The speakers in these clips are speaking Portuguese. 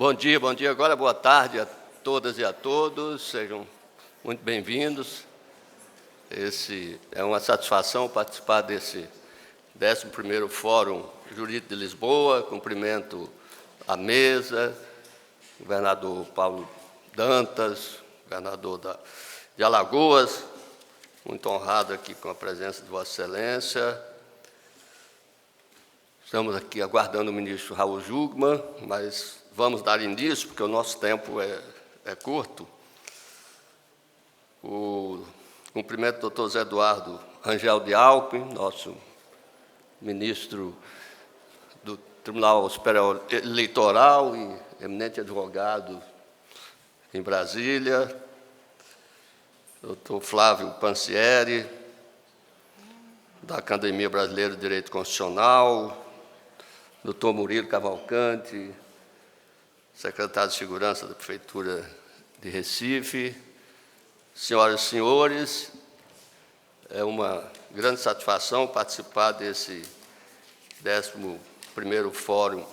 Bom dia agora, boa tarde a todas e a todos, sejam muito bem-vindos. É uma satisfação participar desse 11º Fórum Jurídico de Lisboa. Cumprimento a mesa, governador Paulo Dantas, governador de Alagoas, muito honrado aqui com a presença de Vossa Excelência. Estamos aqui aguardando o ministro Raul Jungmann, mas vamos dar início, porque o nosso tempo é curto. Cumprimento o doutor Zé Eduardo Rangel de Alckmin, nosso ministro do Tribunal Superior Eleitoral e eminente advogado em Brasília. Doutor Flávio Pansieri, da Academia Brasileira de Direito Constitucional. Doutor Murilo Cavalcante, secretário de Segurança da Prefeitura de Recife. Senhoras e senhores, é uma grande satisfação participar desse 11º Fórum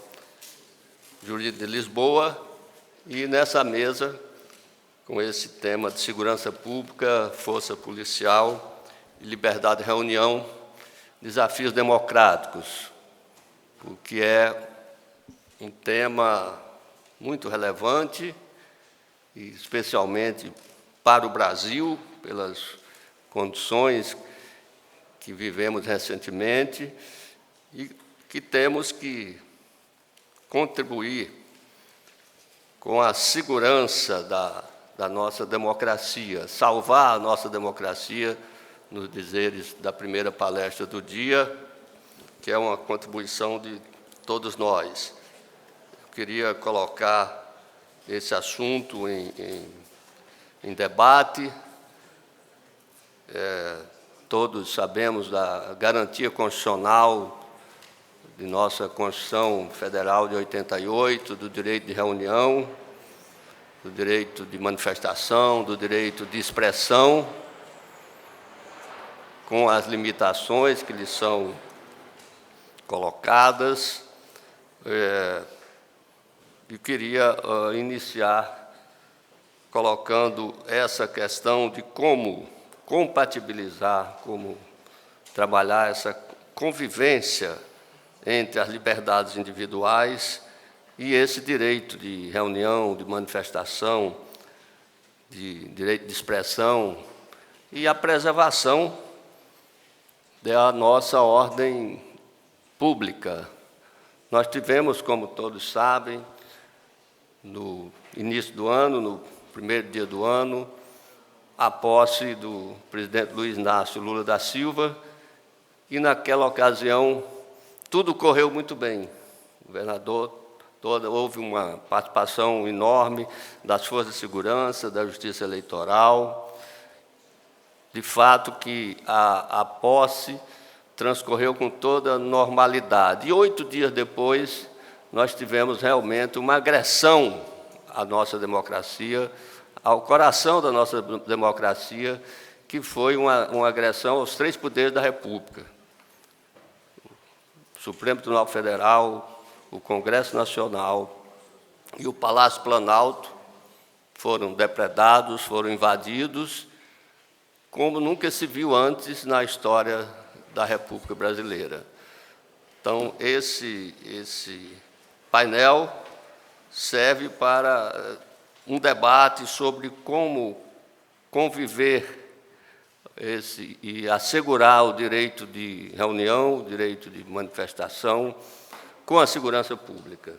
Jurídico de Lisboa e nessa mesa com esse tema de segurança pública, força policial e liberdade de reunião, desafios democráticos, o que é um tema muito relevante, e especialmente para o Brasil, pelas condições que vivemos recentemente, e que temos que contribuir com a segurança da nossa democracia, salvar a nossa democracia, nos dizeres da primeira palestra do dia, que é uma contribuição de todos nós. Eu queria colocar esse assunto em debate. Todos sabemos da garantia constitucional de nossa Constituição Federal de 88, do direito de reunião, do direito de manifestação, do direito de expressão, com as limitações que lhe são colocadas. Eu queria iniciar colocando essa questão de como compatibilizar, como trabalhar essa convivência entre as liberdades individuais e esse direito de reunião, de manifestação, de direito de expressão e a preservação da nossa ordem pública. Nós tivemos, como todos sabem, no início do ano, no primeiro dia do ano, a posse do presidente Luiz Inácio Lula da Silva, e naquela ocasião tudo correu muito bem. O governador, houve uma participação enorme das forças de segurança, da Justiça Eleitoral. De fato que a posse transcorreu com toda a normalidade. E 8 dias depois, nós tivemos realmente uma agressão à nossa democracia, ao coração da nossa democracia, que foi uma agressão aos 3 poderes da República. O Supremo Tribunal Federal, o Congresso Nacional e o Palácio Planalto foram depredados, foram invadidos, como nunca se viu antes na história da República Brasileira. Então, esse painel serve para um debate sobre como conviver e assegurar o direito de reunião, o direito de manifestação, com a segurança pública.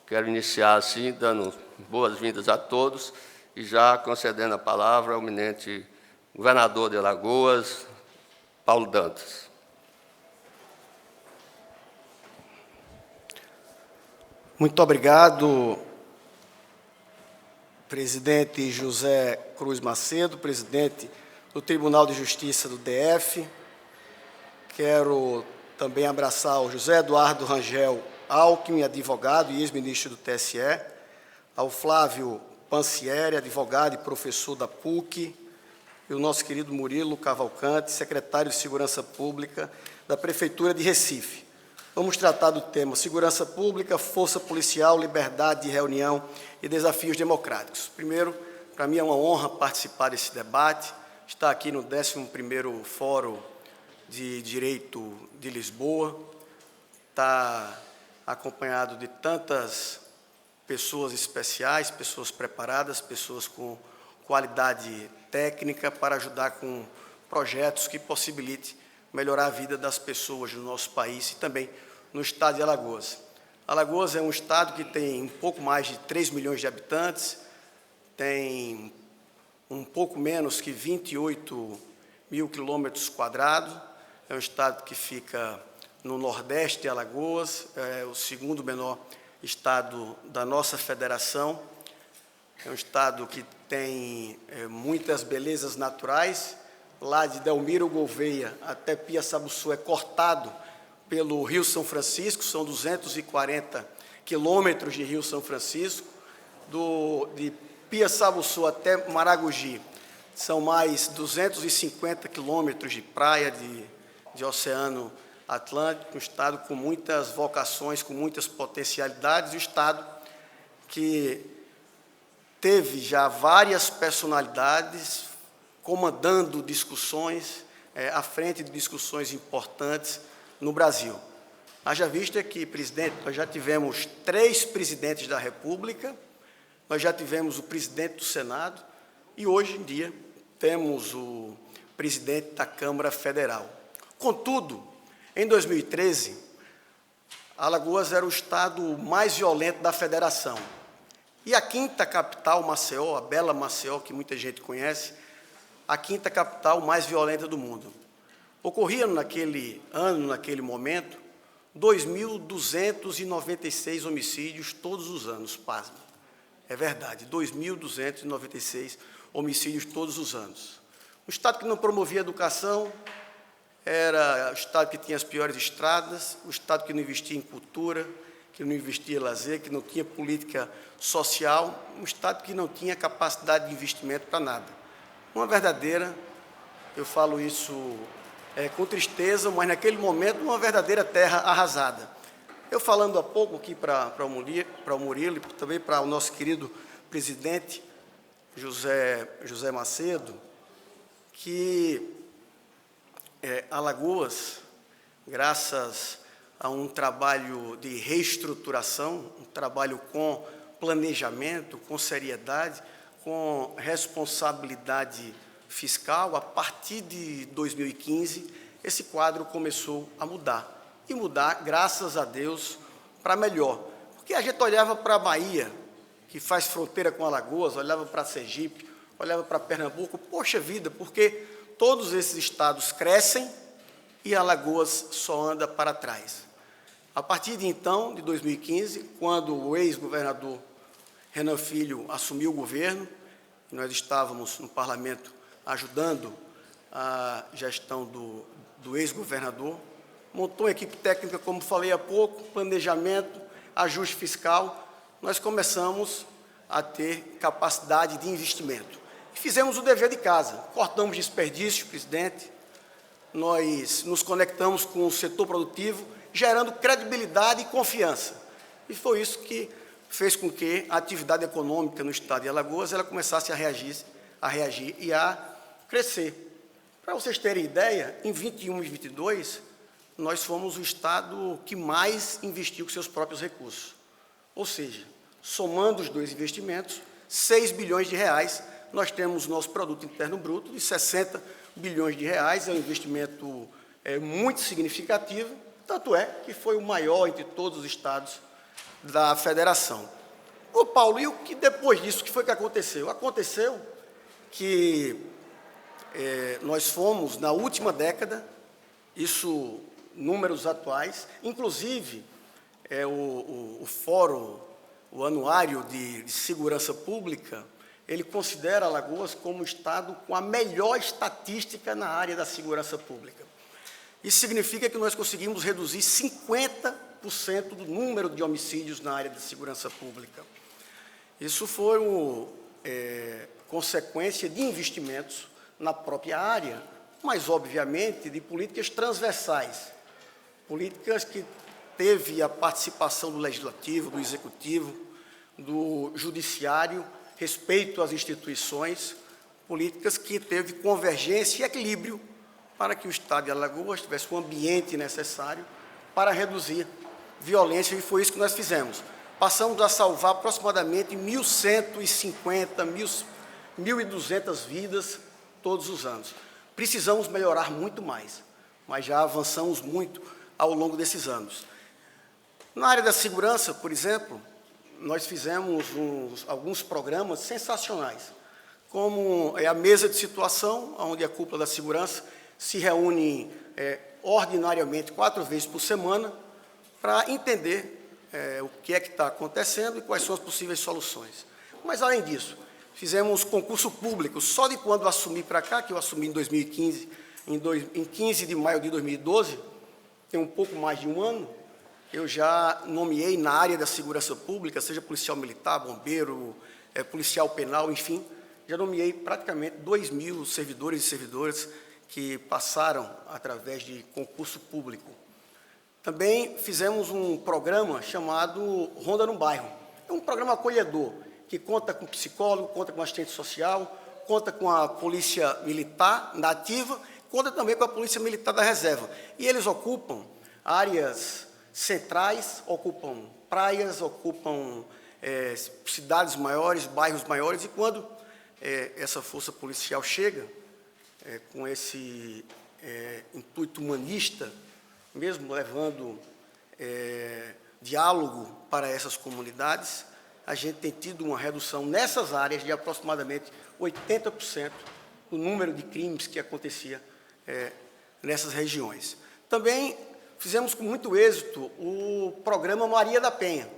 Quero iniciar, assim, dando boas-vindas a todos e já concedendo a palavra ao eminente governador de Alagoas, Paulo Dantas. Muito obrigado, presidente José Cruz Macedo, presidente do Tribunal de Justiça do DF. Quero também abraçar o José Eduardo Rangel Alckmin, advogado e ex-ministro do TSE, ao Flávio Pansieri, advogado e professor da PUC, e o nosso querido Murilo Cavalcante, secretário de Segurança Pública da Prefeitura de Recife. Vamos tratar do tema segurança pública, força policial, liberdade de reunião e desafios democráticos. Primeiro, para mim é uma honra participar desse debate, estar aqui no 11º Fórum de Direito de Lisboa, estar acompanhado de tantas pessoas especiais, pessoas preparadas, pessoas com qualidade técnica para ajudar com projetos que possibilitem melhorar a vida das pessoas no nosso país e também no estado de Alagoas. Alagoas é um estado que tem um pouco mais de 3 milhões de habitantes, tem um pouco menos que 28 mil quilômetros quadrados, é um estado que fica no nordeste de Alagoas, é o segundo menor estado da nossa federação, é um estado que tem muitas belezas naturais. Lá de Delmiro Gouveia até Piaçabuçu é cortado pelo Rio São Francisco, são 240 quilômetros de Rio São Francisco. De Piaçabuçu até Maragogi são mais 250 quilômetros de praia de Oceano Atlântico, um estado com muitas vocações, com muitas potencialidades, um estado que teve já várias personalidades comandando discussões, à frente de discussões importantes no Brasil. Haja vista que, presidente, nós já tivemos 3 presidentes da República, nós já tivemos o presidente do Senado e, hoje em dia, temos o presidente da Câmara Federal. Contudo, em 2013, Alagoas era o estado mais violento da federação. E a 5ª capital, Maceió, a bela Maceió, que muita gente conhece, a 5ª capital mais violenta do mundo. Ocorriam naquele ano, naquele momento, 2.296 homicídios todos os anos, pasme. É verdade, 2.296 homicídios todos os anos. Um estado que não promovia educação, era o estado que tinha as piores estradas, o estado que não investia em cultura, que não investia em lazer, que não tinha política social, um estado que não tinha capacidade de investimento para nada. Uma verdadeira, eu falo isso com tristeza, mas naquele momento uma verdadeira terra arrasada. Eu falando há pouco aqui para o Murilo e também para o nosso querido presidente José Macedo, que Alagoas, graças a um trabalho de reestruturação, um trabalho com planejamento, com seriedade, com responsabilidade fiscal, a partir de 2015, esse quadro começou a mudar. E mudar, graças a Deus, para melhor. Porque a gente olhava para a Bahia, que faz fronteira com Alagoas, olhava para Sergipe, olhava para Pernambuco, poxa vida, porque todos esses estados crescem e Alagoas só anda para trás. A partir de então, de 2015, quando o ex-governador Renan Filho assumiu o governo, nós estávamos no parlamento ajudando a gestão do ex-governador, montou uma equipe técnica, como falei há pouco, planejamento, ajuste fiscal, nós começamos a ter capacidade de investimento. E fizemos o dever de casa, cortamos desperdício, presidente, nós nos conectamos com o setor produtivo, gerando credibilidade e confiança. E foi isso que fez com que a atividade econômica no estado de Alagoas ela começasse a reagir e a crescer. Para vocês terem ideia, em 21 e 22, nós fomos o estado que mais investiu com seus próprios recursos. Ou seja, somando os 2 investimentos, 6 bilhões de reais, nós temos nosso produto interno bruto de 60 bilhões de reais, é um investimento muito significativo, tanto é que foi o maior entre todos os estados da federação. Ô Paulo, e o que depois disso, o que foi que aconteceu? Aconteceu que nós fomos, na última década, isso, números atuais, inclusive o Fórum, o Anuário de Segurança Pública, ele considera Alagoas como o estado com a melhor estatística na área da segurança pública. Isso significa que nós conseguimos reduzir 50% do número de homicídios na área de segurança pública. Isso foi consequência de investimentos na própria área, mas, obviamente, de políticas transversais, políticas que teve a participação do Legislativo, do Executivo, do Judiciário, respeito às instituições, políticas que teve convergência e equilíbrio para que o Estado de Alagoas tivesse o ambiente necessário para reduzir violência, e foi isso que nós fizemos. Passamos a salvar aproximadamente 1.150, 1.200 vidas todos os anos. Precisamos melhorar muito mais, mas já avançamos muito ao longo desses anos. Na área da segurança, por exemplo, nós fizemos alguns programas sensacionais, como a mesa de situação, onde a cúpula da segurança se reúne ordinariamente 4 vezes por semana para entender o que é que está acontecendo e quais são as possíveis soluções. Mas, além disso, fizemos concurso público. Só de quando eu assumi para cá, que eu assumi em 2015, em 15 de maio de 2012, tem um pouco mais de um ano, eu já nomeei na área da segurança pública, seja policial militar, bombeiro, policial penal, enfim, já nomeei praticamente 2.000 servidores e servidoras que passaram através de concurso público. Também fizemos um programa chamado Ronda no Bairro. É um programa acolhedor, que conta com psicólogo, conta com assistente social, conta com a polícia militar da ativa, conta também com a polícia militar da reserva. E eles ocupam áreas centrais, ocupam praias, ocupam cidades maiores, bairros maiores, e quando essa força policial chega com esse intuito humanista, mesmo levando diálogo para essas comunidades, a gente tem tido uma redução nessas áreas de aproximadamente 80% do número de crimes que acontecia nessas regiões. Também fizemos com muito êxito o programa Maria da Penha.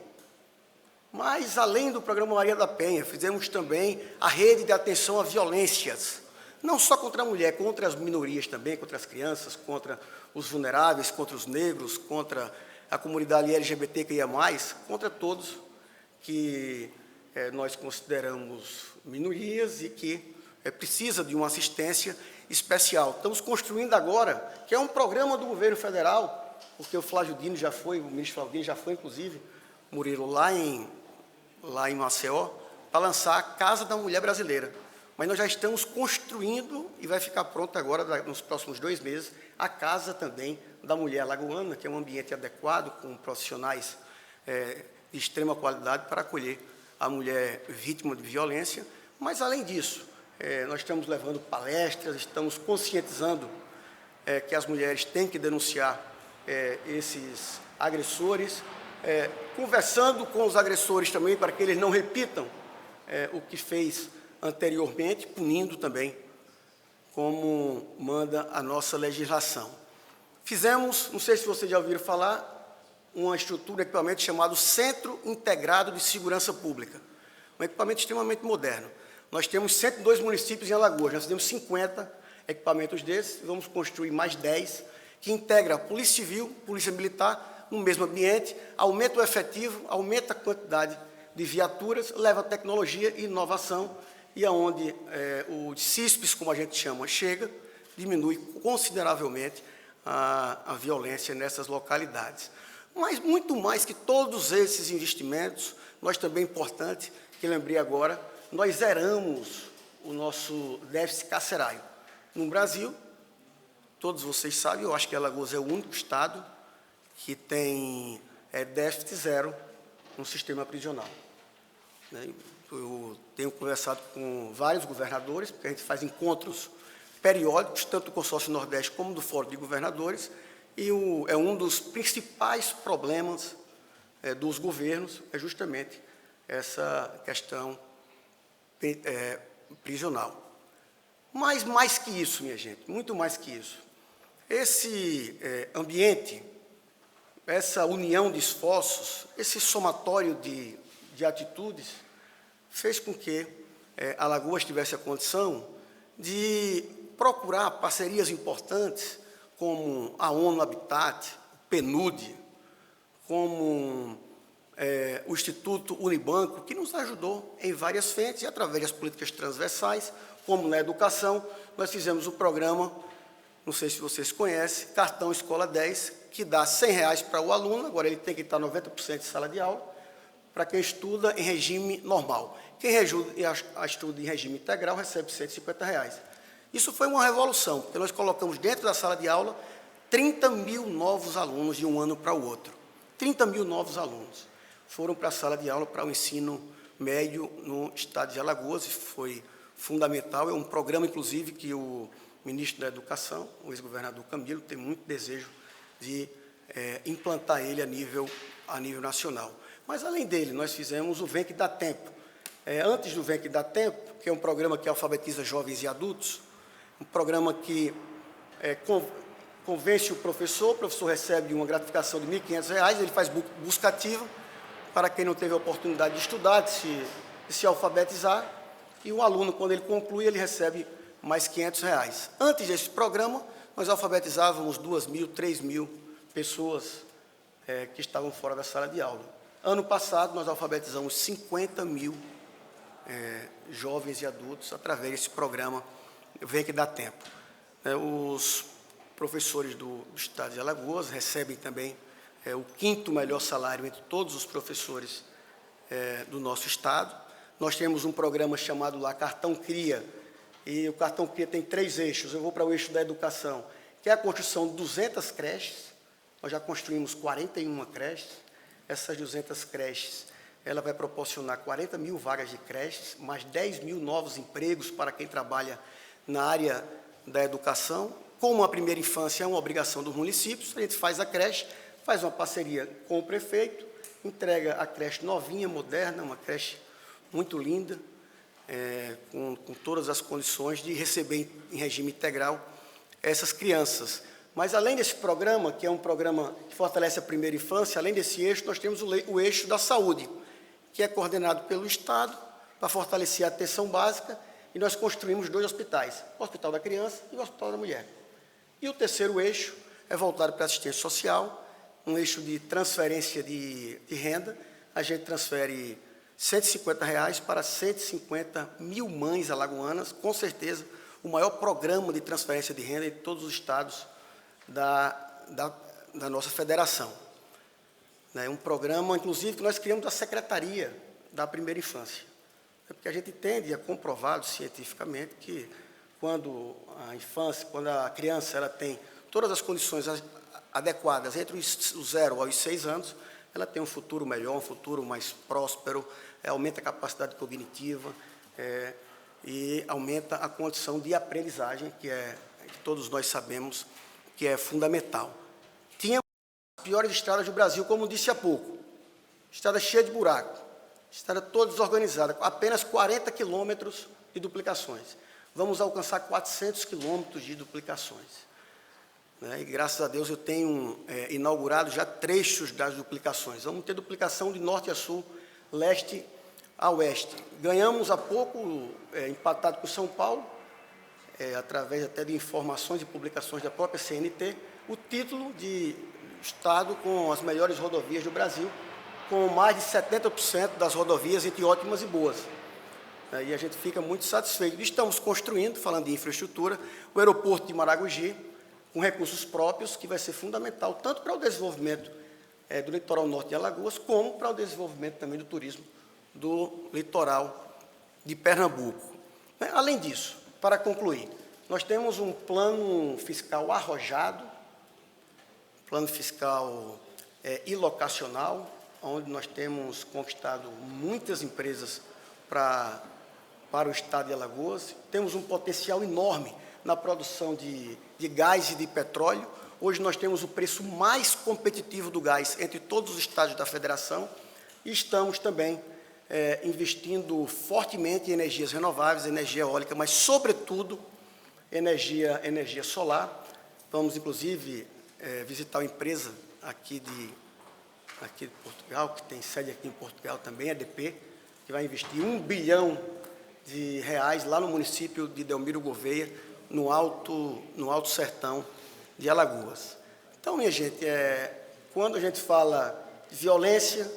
Mas, além do programa Maria da Penha, fizemos também a rede de atenção a violências, não só contra a mulher, contra as minorias também, contra as crianças, contra os vulneráveis, contra os negros, contra a comunidade LGBTQIA+, contra todos que nós consideramos minorias e que precisa de uma assistência especial. Estamos construindo agora, que é um programa do governo federal, porque o Flávio Dino já foi, o ministro Flávio Dino já foi, inclusive, Murilo, lá em Maceió, para lançar a Casa da Mulher Brasileira. Mas nós já estamos construindo, e vai ficar pronto agora, nos próximos 2 meses, a Casa também da Mulher Alagoana, que é um ambiente adequado, com profissionais de extrema qualidade para acolher a mulher vítima de violência. Mas, além disso, nós estamos levando palestras, estamos conscientizando que as mulheres têm que denunciar esses agressores, conversando com os agressores também para que eles não repitam o que fez anteriormente, punindo também, como manda a nossa legislação. Fizemos, não sei se vocês já ouviram falar, uma estrutura, um equipamento chamado Centro Integrado de Segurança Pública, um equipamento extremamente moderno. Nós temos 102 municípios em Alagoas, nós temos 50 equipamentos desses, vamos construir mais 10, que integra a Polícia Civil, Polícia Militar, no mesmo ambiente, aumenta o efetivo, aumenta a quantidade de viaturas, leva tecnologia e inovação, e aonde o CISPES, como a gente chama, chega, diminui consideravelmente a violência nessas localidades. Mas, muito mais que todos esses investimentos, nós também, importante, que lembrei agora, nós zeramos o nosso déficit carcerário. No Brasil, todos vocês sabem, eu acho que Alagoas é o único estado que tem déficit zero no sistema prisional. Eu tenho conversado com vários governadores, porque a gente faz encontros periódicos, tanto do Consórcio Nordeste como do Fórum de Governadores, e é um dos principais problemas dos governos, é justamente essa questão prisional. Mas, mais que isso, minha gente, muito mais que isso, esse ambiente, essa união de esforços, esse somatório de atitudes, fez com que Alagoas tivesse a condição de procurar parcerias importantes, como a ONU Habitat, o PNUD, como o Instituto Unibanco, que nos ajudou em várias frentes, e através das políticas transversais, como na educação, nós fizemos o programa, não sei se vocês conhecem, Cartão Escola 10, que dá R$100 para o aluno, agora ele tem que estar 90% de sala de aula, para quem estuda em regime normal. Quem estuda em regime integral recebe R$150. Isso foi uma revolução, porque nós colocamos dentro da sala de aula 30 mil novos alunos de um ano para o outro. 30 mil novos alunos foram para a sala de aula para o ensino médio no estado de Alagoas, e foi fundamental. É um programa, inclusive, que o ministro da Educação, o ex-governador Camilo, tem muito desejo de implantar ele a nível nacional. Mas, além dele, nós fizemos o Vem Que Dá Tempo. Antes do Vem Que Dá Tempo, que é um programa que alfabetiza jovens e adultos, um programa que convence o professor recebe uma gratificação de R$1.500, ele faz busca ativa para quem não teve a oportunidade de estudar, de se alfabetizar, e o aluno, quando ele conclui, ele recebe mais R$500. Antes desse programa, nós alfabetizávamos 2.000, 3.000 pessoas que estavam fora da sala de aula. Ano passado, nós alfabetizamos 50 mil jovens e adultos através desse programa Vem Que Dá Tempo. Os professores do estado de Alagoas recebem também o 5º melhor salário entre todos os professores do nosso estado. Nós temos um programa chamado lá Cartão Cria, e o Cartão Cria tem 3 eixos. Eu vou para o eixo da educação, que é a construção de 200 creches. Nós já construímos 41 creches. Essas 200 creches, ela vai proporcionar 40 mil vagas de creches, mais 10 mil novos empregos para quem trabalha na área da educação. Como a primeira infância é uma obrigação dos municípios, a gente faz a creche, faz uma parceria com o prefeito, entrega a creche novinha, moderna, uma creche muito linda, com todas as condições de receber em regime integral essas crianças. Mas, além desse programa, que é um programa que fortalece a primeira infância, além desse eixo, nós temos o eixo da saúde, que é coordenado pelo Estado para fortalecer a atenção básica, e nós construímos 2 hospitais, o Hospital da Criança e o Hospital da Mulher. E o terceiro eixo é voltado para a assistência social, um eixo de transferência de renda. A gente transfere R$150 para 150 mil mães alagoanas, com certeza o maior programa de transferência de renda em todos os estados da nossa federação. É um programa, inclusive, que nós criamos da Secretaria da Primeira Infância. Porque a gente entende, é comprovado cientificamente, que quando a criança ela tem todas as condições adequadas entre os 0 aos 6 anos, ela tem um futuro melhor, um futuro mais próspero, aumenta a capacidade cognitiva e aumenta a condição de aprendizagem, que todos nós sabemos que é fundamental. Tínhamos as piores estradas do Brasil, como disse há pouco, estrada cheia de buraco, estrada toda desorganizada, apenas 40 quilômetros de duplicações. Vamos alcançar 400 quilômetros de duplicações. E, graças a Deus, eu tenho inaugurado já trechos das duplicações. Vamos ter duplicação de norte a sul, leste a oeste. Ganhamos há pouco, empatado com São Paulo, através até de informações e publicações da própria CNT, o título de estado com as melhores rodovias do Brasil, com mais de 70% das rodovias entre ótimas e boas. E a gente fica muito satisfeito. Estamos construindo, falando de infraestrutura, o aeroporto de Maragogi, com recursos próprios, que vai ser fundamental, tanto para o desenvolvimento do litoral norte de Alagoas, como para o desenvolvimento também do turismo do litoral de Pernambuco. Além disso, para concluir, nós temos um plano fiscal arrojado, plano fiscal ilocacional, onde nós temos conquistado muitas empresas para o estado de Alagoas. Temos um potencial enorme na produção de gás e de petróleo. Hoje nós temos o preço mais competitivo do gás entre todos os estados da federação, e estamos também investindo fortemente em energias renováveis, energia eólica, mas, sobretudo, energia solar. Vamos, inclusive, visitar uma empresa aqui de Portugal, que tem sede aqui em Portugal também, a EDP, que vai investir R$1 bilhão lá no município de Delmiro Gouveia, no alto sertão de Alagoas. Então, minha gente, quando a gente fala de violência,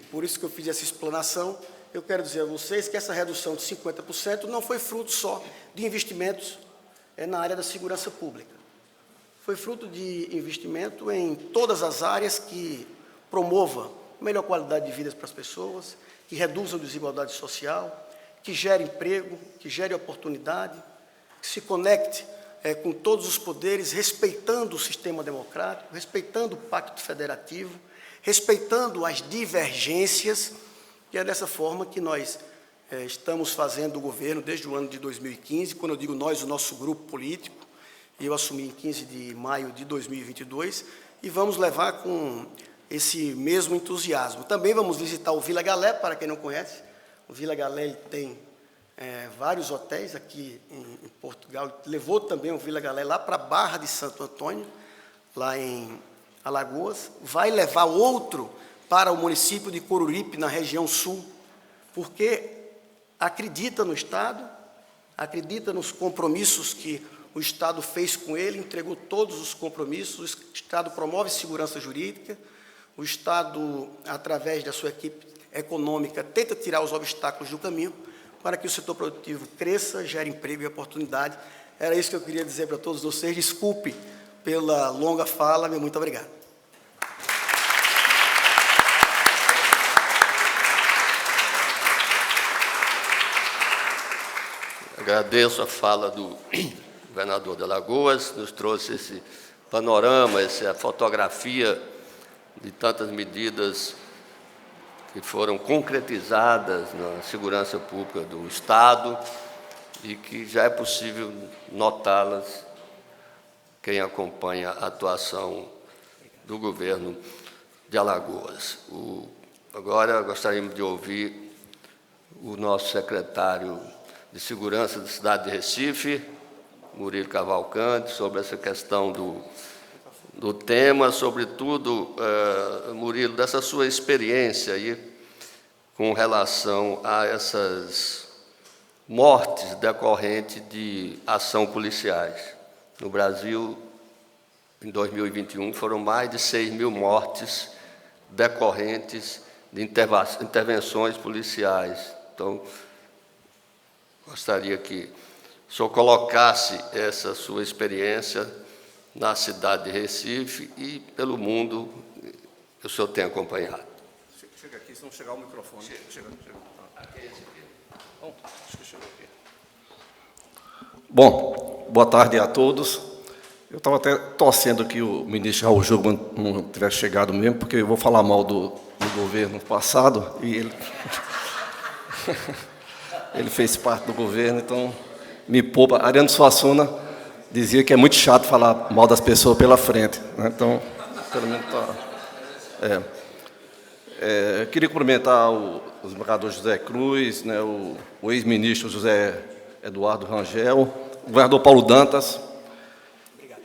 por isso que eu fiz essa explanação, eu quero dizer a vocês que essa redução de 50% não foi fruto só de investimentos na área da segurança pública. foi fruto de investimento em todas as áreas que promova melhor qualidade de vida para as pessoas, que reduza a desigualdade social, que gere emprego, que gere oportunidade, que se conecte com todos os poderes, respeitando o sistema democrático, respeitando o pacto federativo, respeitando as divergências, e é dessa forma que nós estamos fazendo o governo desde o ano de 2015, quando eu digo nós, o nosso grupo político, eu assumi em 15 de maio de 2022, e vamos levar com esse mesmo entusiasmo. Também vamos visitar o Vila Galé, para quem não conhece. O Vila Galé tem vários hotéis aqui em Portugal. Levou também o Vila Galé lá para a Barra de Santo Antônio, lá em Alagoas. Vai levar outro para o município de Coruripe, na região sul, porque acredita no Estado, acredita nos compromissos que o Estado fez com ele, entregou todos os compromissos. O Estado promove segurança jurídica, o Estado, através da sua equipe econômica, tenta tirar os obstáculos do caminho para que o setor produtivo cresça, gere emprego e oportunidade. Era isso que eu queria dizer para todos vocês. Desculpe pela longa fala, meu muito obrigado. Agradeço a fala do governador de Alagoas, nos trouxe esse panorama, essa fotografia de tantas medidas que foram concretizadas na segurança pública do Estado e que já é possível notá-las quem acompanha a atuação do governo de Alagoas. Agora gostaríamos de ouvir o nosso secretário de Segurança da cidade de Recife, Murilo Cavalcante, sobre essa questão do tema, sobretudo, Murilo, dessa sua experiência aí com relação a essas mortes decorrentes de ação policiais. No Brasil, em 2021, foram mais de 6.000 mortes decorrentes de intervenções policiais. Então, gostaria que o senhor colocasse essa sua experiência na cidade de Recife e pelo mundo que o senhor tem acompanhado. Chega aqui, se não chegar o microfone. Chega. Bom, acho que chegou aqui. Bom, boa tarde a todos. Eu estava até torcendo que o ministro Raul Jungmann não tivesse chegado mesmo, porque eu vou falar mal do governo passado, e ele, ele fez parte do governo, então me poupa. Ariano Suassuna dizia que é muito chato falar mal das pessoas pela frente, né? Então, pelo menos está... queria cumprimentar o desembargador José Cruz, né, o ex-ministro José Eduardo Rangel, o governador Paulo Dantas,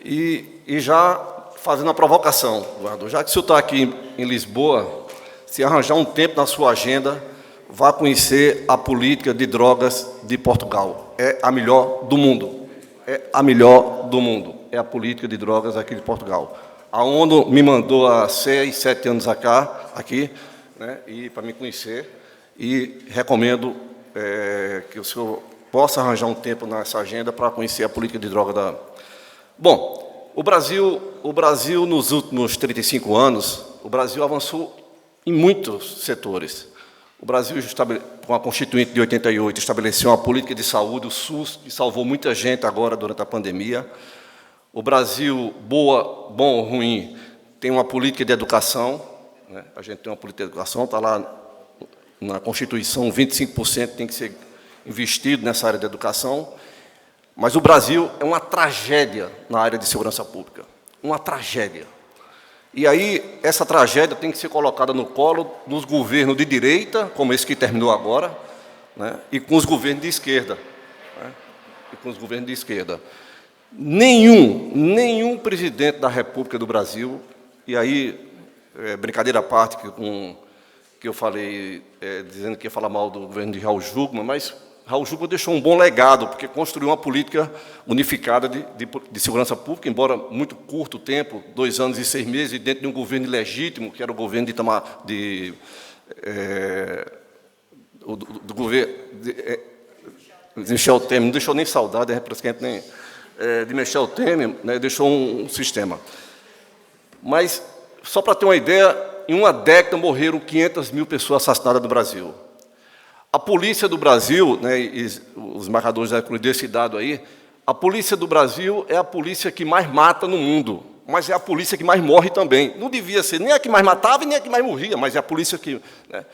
e já fazendo a provocação, governador, já que o senhor está aqui em Lisboa, se arranjar um tempo na sua agenda, vá conhecer a política de drogas de Portugal. É a melhor do mundo. É a melhor do mundo. É a política de drogas aqui de Portugal. A ONU me mandou há 6, 7 anos aqui, né, e para me conhecer, e recomendo que o senhor possa arranjar um tempo nessa agenda para conhecer a política de droga da... Bom, o Brasil, nos últimos 35 anos, o Brasil avançou em muitos setores. O Brasil, com a Constituinte de 88, estabeleceu uma política de saúde, o SUS, que salvou muita gente agora durante a pandemia. O Brasil, bom ou ruim, tem uma política de educação, né? A gente tem uma política de educação, está lá na Constituição, 25% tem que ser investido nessa área de educação. Mas o Brasil é uma tragédia na área de segurança pública, uma tragédia. E aí, essa tragédia tem que ser colocada no colo dos governos de direita, como esse que terminou agora, né, e com os governos de esquerda. Né, e com os governos de esquerda. Nenhum presidente da República do Brasil, e aí, brincadeira à parte, que eu falei, dizendo que ia falar mal do governo de Raul Jungmann, mas Raul Jungmann deixou um bom legado, porque construiu uma política unificada de segurança pública, embora muito curto tempo, 2 anos e 6 meses, dentro de um governo ilegítimo, que era o governo do governo de Michel Temer, não deixou nem saudade, é praticamente nem... de Michel Temer, né, deixou um sistema. Mas, só para ter uma ideia, em uma década morreram 500 mil pessoas assassinadas no Brasil. A polícia do Brasil, né, e os marcadores já incluíram esse dado aí, a polícia do Brasil é a polícia que mais mata no mundo, mas é a polícia que mais morre também. Não devia ser nem a que mais matava e nem a que mais morria, mas é a polícia que... né.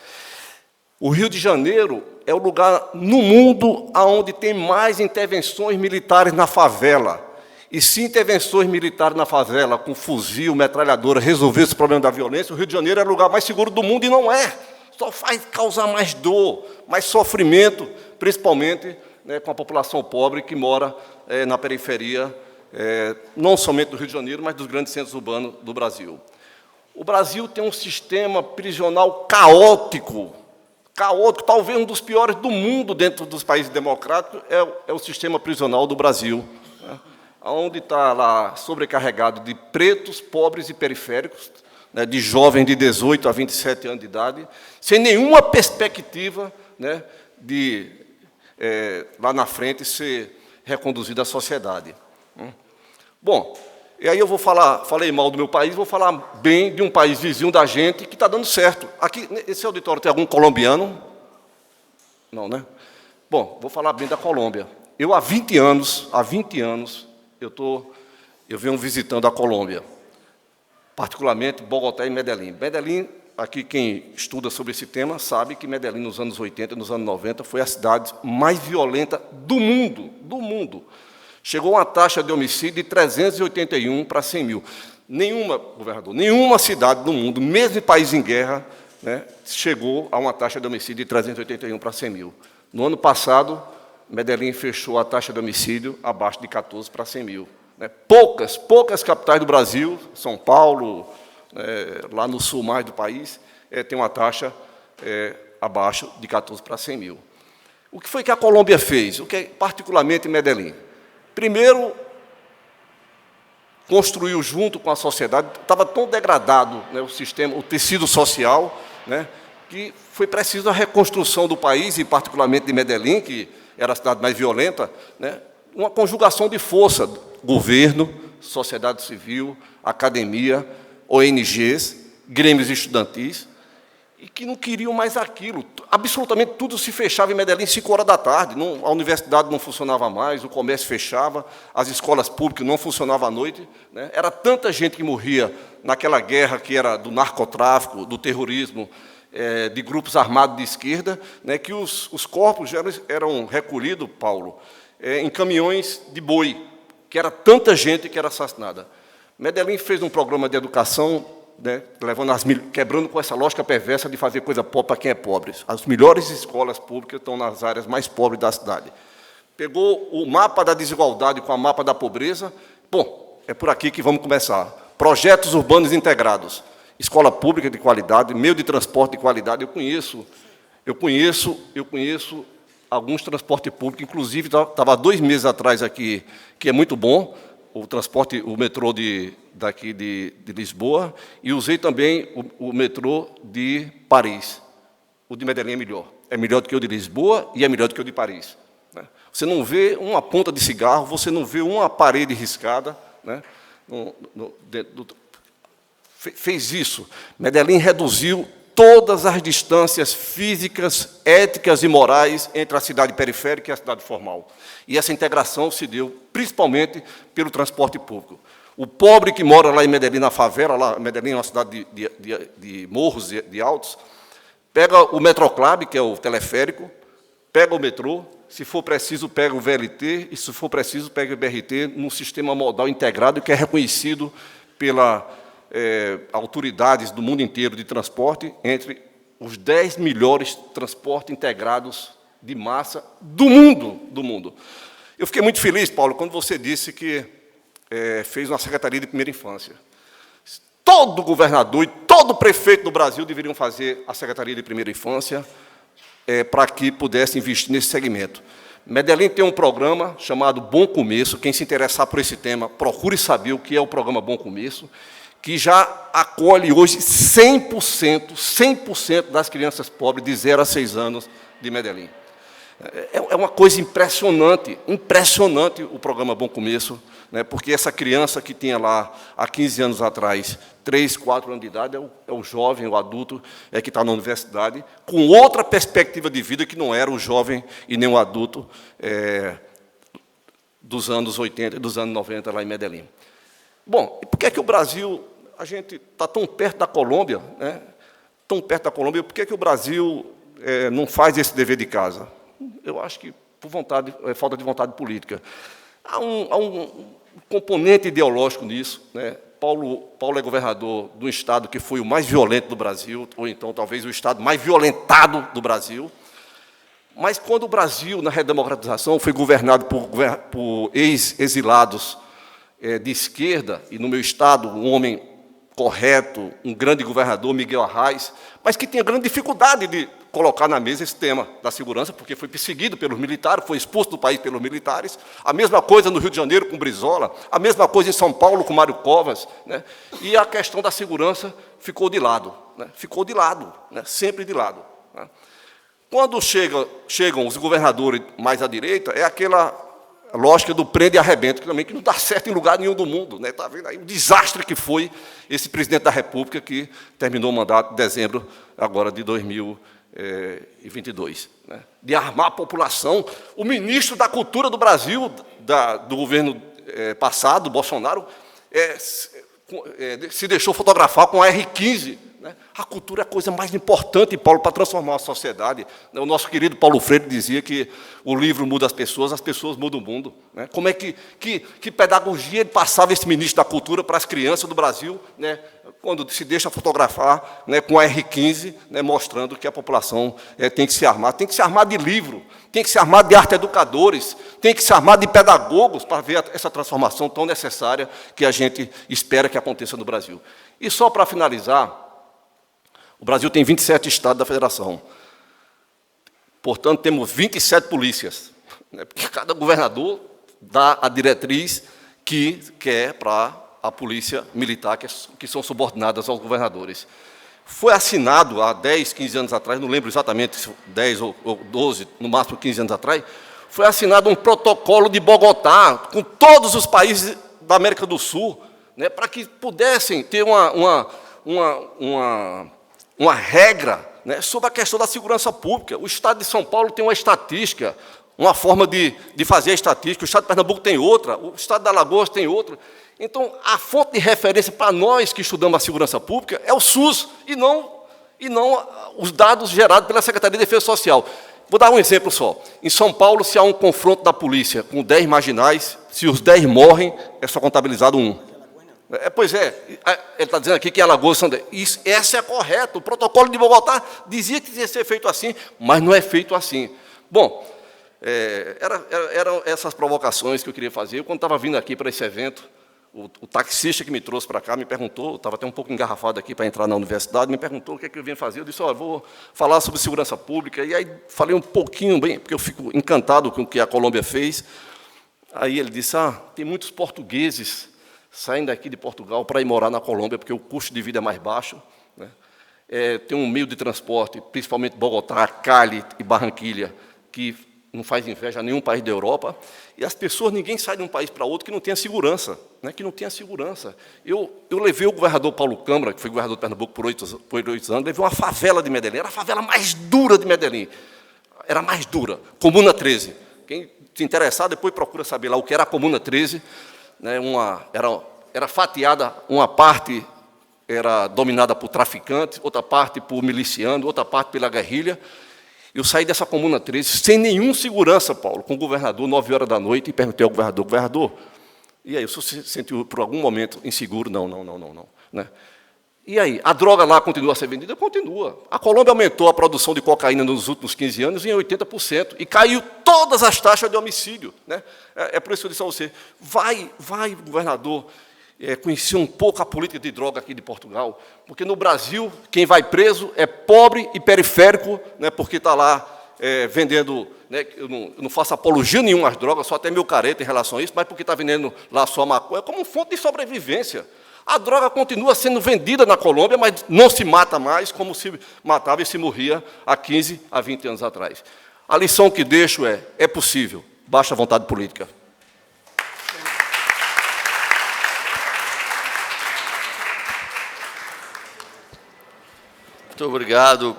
O Rio de Janeiro é o lugar no mundo onde tem mais intervenções militares na favela. E se intervenções militares na favela, com fuzil, metralhadora, resolver esse problema da violência, o Rio de Janeiro é o lugar mais seguro do mundo, e não é. Só faz causar mais dor, mais sofrimento, principalmente, né, com a população pobre que mora na periferia, não somente do Rio de Janeiro, mas dos grandes centros urbanos do Brasil. O Brasil tem um sistema prisional caótico, talvez um dos piores do mundo dentro dos países democráticos, é o sistema prisional do Brasil, né, onde está lá sobrecarregado de pretos, pobres e periféricos, né, de jovens de 18 a 27 anos de idade, sem nenhuma perspectiva, né, de, lá na frente, ser reconduzido à sociedade. Bom, e aí eu falei mal do meu país, vou falar bem de um país vizinho da gente que está dando certo. Aqui, esse auditório tem algum colombiano? Não, né? Bom, vou falar bem da Colômbia. Eu, há 20 anos, eu venho visitando a Colômbia, particularmente Bogotá e Medellín. Medellín, aqui quem estuda sobre esse tema sabe que Medellín, nos anos 80 e nos anos 90, foi a cidade mais violenta do mundo. Chegou a uma taxa de homicídio de 381 para 100 mil. Governador, nenhuma cidade do mundo, mesmo em país em guerra, né, chegou a uma taxa de homicídio de 381 para 100 mil. No ano passado, Medellín fechou a taxa de homicídio abaixo de 14 para 100 mil. Poucas capitais do Brasil, São Paulo, lá no sul mais do país, tem uma taxa abaixo de 14 para 100 mil. O que foi que a Colômbia fez? Particularmente em Medellín? Primeiro, construiu junto com a sociedade, estava tão degradado, né, o sistema, o tecido social, né, que foi preciso a reconstrução do país, e particularmente de Medellín, que era a cidade mais violenta, né, uma conjugação de força, governo, sociedade civil, academia, ONGs, grêmios estudantis, e que não queriam mais aquilo. Absolutamente tudo se fechava em Medellín, 5 horas da tarde, a universidade não funcionava mais, o comércio fechava, as escolas públicas não funcionavam à noite, né? Era tanta gente que morria naquela guerra que era do narcotráfico, do terrorismo, de grupos armados de esquerda, né, que os corpos eram recolhidos, Paulo, em caminhões de boi, que era tanta gente que era assassinada. Medellín fez um programa de educação, né, quebrando com essa lógica perversa de fazer coisa pobre para quem é pobre. As melhores escolas públicas estão nas áreas mais pobres da cidade. Pegou o mapa da desigualdade com o mapa da pobreza. Bom, é por aqui que vamos começar. Projetos urbanos integrados, escola pública de qualidade, meio de transporte de qualidade. Eu conheço alguns transportes públicos, inclusive estava 2 meses atrás aqui, que é muito bom, o metrô daqui de Lisboa, e usei também o metrô de Paris. O de Medellín é melhor do que o de Lisboa e é melhor do que o de Paris, né? Você não vê uma ponta de cigarro, você não vê uma parede riscada, né? Fez isso. Medellín reduziu todas as distâncias físicas, éticas e morais entre a cidade periférica e a cidade formal. E essa integração se deu principalmente pelo transporte público. O pobre que mora lá em Medellín, na favela, lá, Medellín é uma cidade de morros, de altos, pega o Metroclub, que é o teleférico, pega o metrô, se for preciso, pega o VLT, e se for preciso, pega o BRT, num sistema modal integrado que é reconhecido pelas autoridades do mundo inteiro de transporte, entre os 10 melhores transportes integrados de massa do mundo. Eu fiquei muito feliz, Paulo, quando você disse que fez uma Secretaria de Primeira Infância. Todo governador e todo prefeito do Brasil deveriam fazer a Secretaria de Primeira Infância para que pudesse investir nesse segmento. Medellín tem um programa chamado Bom Começo. Quem se interessar por esse tema, procure saber o que é o programa Bom Começo, que já acolhe hoje 100% das crianças pobres de 0 a 6 anos de Medellín. É uma coisa impressionante, impressionante o programa Bom Começo, né, porque essa criança que tinha lá, há 15 anos atrás, 3, 4 anos de idade, é o jovem, o adulto, que está na universidade, com outra perspectiva de vida que não era o jovem e nem o adulto dos anos 80, dos anos 90, lá em Medellín. Bom, e por que o Brasil, a gente está tão perto da Colômbia, né, tão perto da Colômbia, por que o Brasil não faz esse dever de casa? Eu acho que por falta de vontade política. Há um componente ideológico nisso, né? Paulo é governador de um estado que foi o mais violento do Brasil, ou então talvez o estado mais violentado do Brasil. Mas quando o Brasil, na redemocratização, foi governado por ex-exilados de esquerda, e no meu estado, um homem correto, um grande governador, Miguel Arraes, mas que tinha grande dificuldade de colocar na mesa esse tema da segurança, porque foi perseguido pelos militares, foi expulso do país pelos militares. A mesma coisa no Rio de Janeiro com Brizola, a mesma coisa em São Paulo com Mário Covas, né? E a questão da segurança ficou de lado, né? Ficou de lado, né? Sempre de lado, né? Quando chegam os governadores mais à direita, é aquela lógica do prende e arrebenta, que também que não dá certo em lugar nenhum do mundo, né? Está vendo aí o desastre que foi esse presidente da República que terminou o mandato em dezembro agora de 2022, né? De armar a população. O ministro da Cultura do Brasil, do governo passado, Bolsonaro, se deixou fotografar com a R15. Né? A cultura é a coisa mais importante, Paulo, para transformar a sociedade. O nosso querido Paulo Freire dizia que o livro muda as pessoas mudam o mundo. Né? Como é que pedagogia ele passava esse ministro da Cultura para as crianças do Brasil, né? Quando se deixa fotografar, né, com a R15, né, mostrando que a população tem que se armar de livro, tem que se armar de arte-educadores, tem que se armar de pedagogos para ver essa transformação tão necessária que a gente espera que aconteça no Brasil. E só para finalizar, o Brasil tem 27 estados da federação. Portanto, temos 27 polícias, né, porque cada governador dá a diretriz que quer para a polícia militar, que são subordinadas aos governadores. Foi assinado há 10, 15 anos atrás, não lembro exatamente se 10 ou 12, no máximo 15 anos atrás, foi assinado um protocolo de Bogotá com todos os países da América do Sul, né, para que pudessem ter uma regra, né, sobre a questão da segurança pública. O Estado de São Paulo tem uma estatística, uma forma de fazer a estatística, o Estado de Pernambuco tem outra, o Estado de Alagoas tem outra. Então, a fonte de referência para nós que estudamos a segurança pública é o SUS, e não os dados gerados pela Secretaria de Defesa Social. Vou dar um exemplo só. Em São Paulo, se há um confronto da polícia com 10 marginais, se os 10 morrem, é só contabilizado 1. Pois é, ele está dizendo aqui que em Alagoas são 10. Essa é correta. O protocolo de Bogotá dizia que tinha que ser feito assim, mas não é feito assim. Bom, eram essas provocações que eu queria fazer. Quando estava vindo aqui para esse evento, o taxista que me trouxe para cá me perguntou, estava até um pouco engarrafado aqui para entrar na universidade, me perguntou o que é que eu vinha fazer. Eu disse, vou falar sobre segurança pública. E aí falei um pouquinho, bem, porque eu fico encantado com o que a Colômbia fez. Aí ele disse, tem muitos portugueses saindo daqui de Portugal para ir morar na Colômbia, porque o custo de vida é mais baixo, né? Tem um meio de transporte, principalmente Bogotá, Cali e Barranquilha, que não faz inveja a nenhum país da Europa, e as pessoas, ninguém sai de um país para outro que não tenha segurança, né? Que não tenha segurança. Eu levei o governador Paulo Câmara, que foi governador de Pernambuco por 8 anos, levei uma favela de Medellín, era a favela mais dura de Medellín, era a mais dura, Comuna 13. Quem se interessar, depois procura saber lá o que era a Comuna 13, né? Era fatiada, uma parte era dominada por traficantes, outra parte por milicianos, outra parte pela guerrilha. Eu saí dessa Comuna 13 sem nenhum segurança, Paulo, com o governador, 9 horas da noite, e perguntei ao governador, e aí, o senhor se sentiu por algum momento inseguro? Não. Né? E aí, a droga lá continua a ser vendida? Continua. A Colômbia aumentou a produção de cocaína nos últimos 15 anos em 80%, e caiu todas as taxas de homicídio. Né? É por isso que eu disse a você, vai, governador, conhecer um pouco a política de droga aqui de Portugal, porque no Brasil, quem vai preso é pobre e periférico, né, porque está lá vendendo, né, eu não faço apologia nenhuma às drogas, só até meu careta em relação a isso, mas porque está vendendo lá só maconha, como fonte de sobrevivência. A droga continua sendo vendida na Colômbia, mas não se mata mais como se matava e se morria há 15 a 20 anos atrás. A lição que deixo é possível, basta vontade política. Muito obrigado,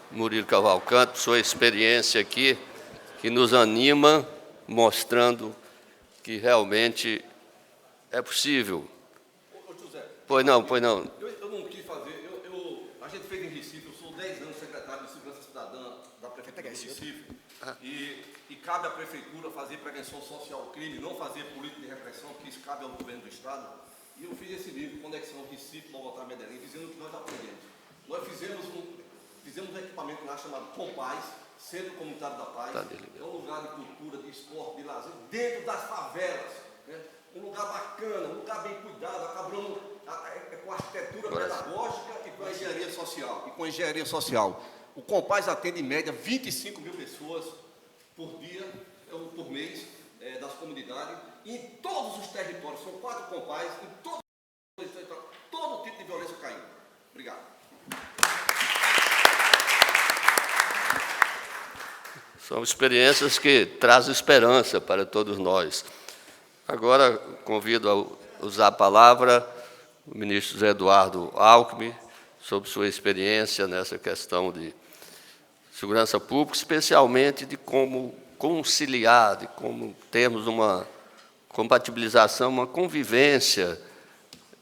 Murilo Cavalcante, por sua experiência aqui, que nos anima, mostrando que realmente é possível. Ô, José. Pois não, pois não. Eu não quis fazer, a gente fez em Recife, eu sou 10 anos secretário de Segurança Cidadã da Prefeitura de Recife, e cabe à Prefeitura fazer prevenção social ao crime, não fazer política de repressão, porque isso cabe ao governo do Estado. E eu fiz esse livro, Conexão Recife, Bogotá, Medellín, dizendo o que nós aprendemos. Nós fizemos um equipamento lá chamado Compaz, Centro Comunitário da Paz. É um lugar de cultura, de esporte, de lazer, dentro das favelas. Né? Um lugar bacana, um lugar bem cuidado, acabando com a arquitetura pedagógica e com a engenharia social. O Compaz atende em média 25 mil pessoas por dia, por mês, das comunidades, em todos os territórios. São 4 Compaz, em todos os territórios, todo tipo de violência caindo. Obrigado. São experiências que trazem esperança para todos nós. Agora, convido a usar a palavra o ministro José Eduardo Alckmin, sobre sua experiência nessa questão de segurança pública, especialmente de como conciliar, de como termos uma compatibilização, uma convivência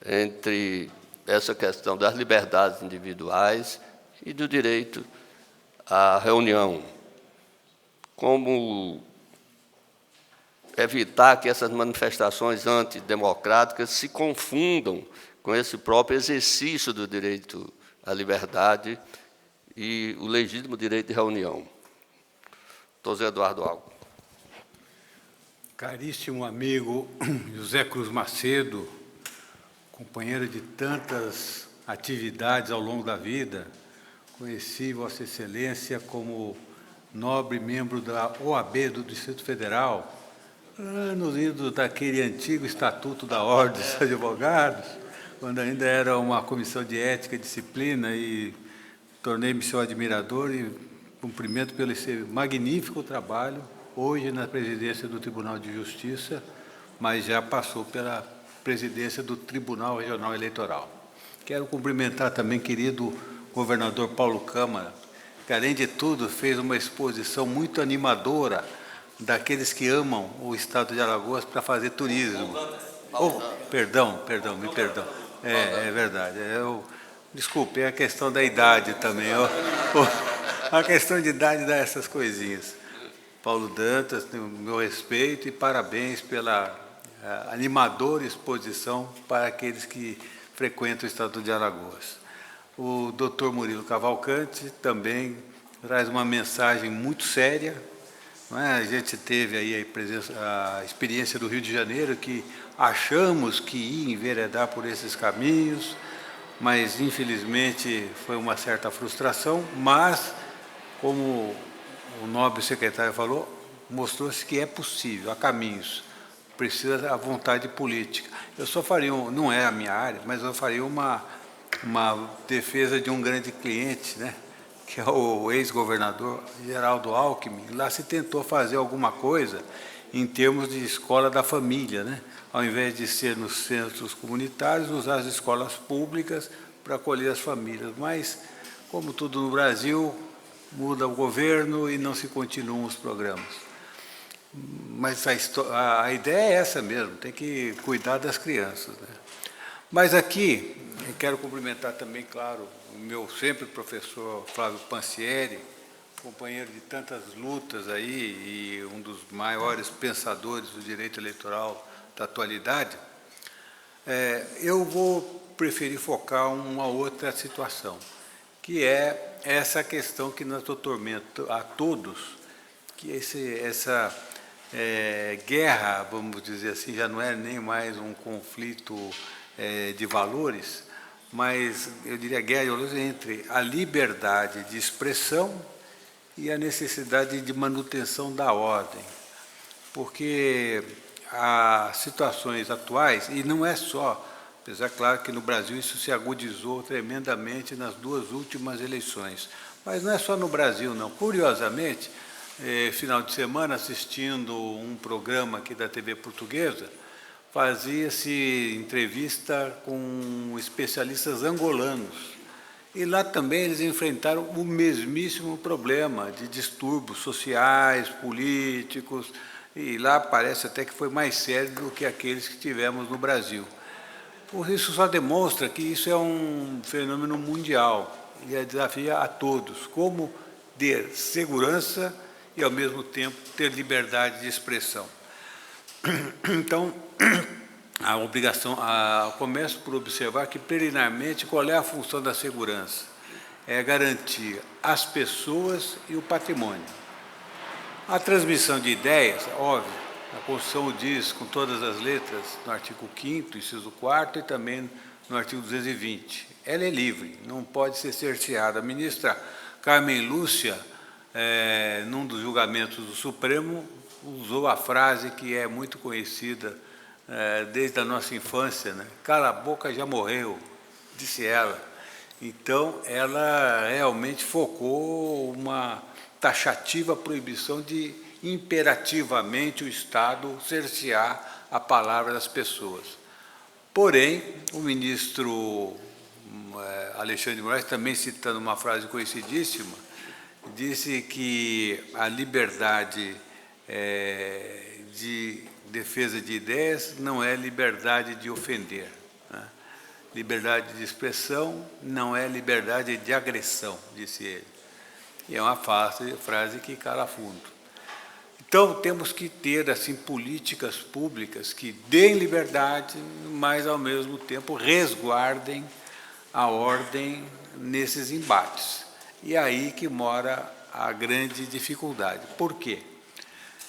entre essa questão das liberdades individuais e do direito à reunião. Como evitar que essas manifestações antidemocráticas se confundam com esse próprio exercício do direito à liberdade e o legítimo direito de reunião. Doutor José Eduardo Alckmin. Caríssimo amigo José Cruz Macedo, companheiro de tantas atividades ao longo da vida, conheci Vossa Excelência como nobre membro da OAB do Distrito Federal, nos idos daquele antigo Estatuto da Ordem dos Advogados, quando ainda era uma comissão de ética e disciplina, e tornei-me seu admirador e cumprimento pelo esse magnífico trabalho, hoje na presidência do Tribunal de Justiça, mas já passou pela presidência do Tribunal Regional Eleitoral. Quero cumprimentar também querido governador Paulo Câmara, que, além de tudo, fez uma exposição muito animadora daqueles que amam o estado de Alagoas para fazer turismo. Perdão, me perdão. É verdade. Desculpe, é a questão da idade também. A questão de idade dá essas coisinhas. Paulo Dantas, tem o meu respeito e parabéns pela animadora exposição para aqueles que frequentam o estado de Alagoas. O doutor Murilo Cavalcante também traz uma mensagem muito séria. Não é? A gente teve aí a experiência do Rio de Janeiro, que achamos que ia enveredar por esses caminhos, mas, infelizmente, foi uma certa frustração, mas, como o nobre secretário falou, mostrou-se que é possível, há caminhos, precisa a vontade política. Eu só faria, não é a minha área, mas eu faria uma defesa de um grande cliente, né, que é o ex-governador Geraldo Alckmin. Lá se tentou fazer alguma coisa em termos de escola da família, né? Ao invés de ser nos centros comunitários, usar as escolas públicas para acolher as famílias. Mas, como tudo no Brasil, muda o governo e não se continuam os programas. Mas a ideia é essa mesmo, tem que cuidar das crianças, né? Mas aqui, eu quero cumprimentar também, claro, o meu sempre professor Flávio Pansieri, companheiro de tantas lutas aí e um dos maiores pensadores do direito eleitoral da atualidade. Eu vou preferir focar uma outra situação, que é essa questão que nos atormenta a todos, que essa guerra, vamos dizer assim, já não é nem mais um conflito de valores, mas eu diria guerra de valores entre a liberdade de expressão e a necessidade de manutenção da ordem, porque as situações atuais, e não é só, apesar, claro, que no Brasil isso se agudizou tremendamente nas 2 últimas eleições, mas não é só no Brasil, não. Curiosamente, final de semana, assistindo um programa aqui da TV Portuguesa, fazia-se entrevista com especialistas angolanos. E lá também eles enfrentaram o mesmíssimo problema de distúrbios sociais, políticos, e lá parece até que foi mais sério do que aqueles que tivemos no Brasil. Isso só demonstra que isso é um fenômeno mundial e desafia a todos, como ter segurança e, ao mesmo tempo, ter liberdade de expressão. Então, começo por observar que, preliminarmente, qual é a função da segurança? É garantir as pessoas e o patrimônio. A transmissão de ideias, óbvio, a Constituição o diz com todas as letras, no artigo 5º, inciso 4º, e também no artigo 220. Ela é livre, não pode ser cerceada. A ministra Carmen Lúcia, num dos julgamentos do Supremo, usou a frase que é muito conhecida desde a nossa infância, né? Cala a boca, já morreu, disse ela. Então, ela realmente focou uma taxativa proibição de imperativamente o Estado cercear a palavra das pessoas. Porém, o ministro Alexandre de Moraes, também citando uma frase conhecidíssima, disse que a liberdade de defesa de ideias não é liberdade de ofender, né? Liberdade de expressão não é liberdade de agressão, disse ele. E é uma frase que cala fundo. Então, temos que ter, assim, políticas públicas que deem liberdade, mas, ao mesmo tempo, resguardem a ordem nesses embates. E é aí que mora a grande dificuldade. Por quê?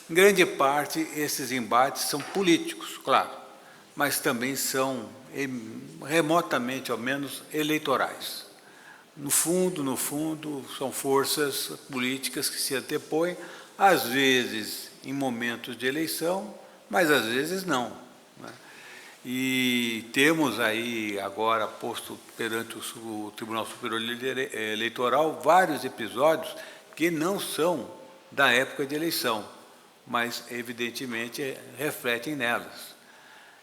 Em grande parte, esses embates são políticos, claro, mas também são, remotamente, ao menos, eleitorais. No fundo, são forças políticas que se antepõem, às vezes em momentos de eleição, mas às vezes não, né? E temos aí agora posto perante o Tribunal Superior Eleitoral vários episódios que não são da época de eleição, mas evidentemente refletem nelas.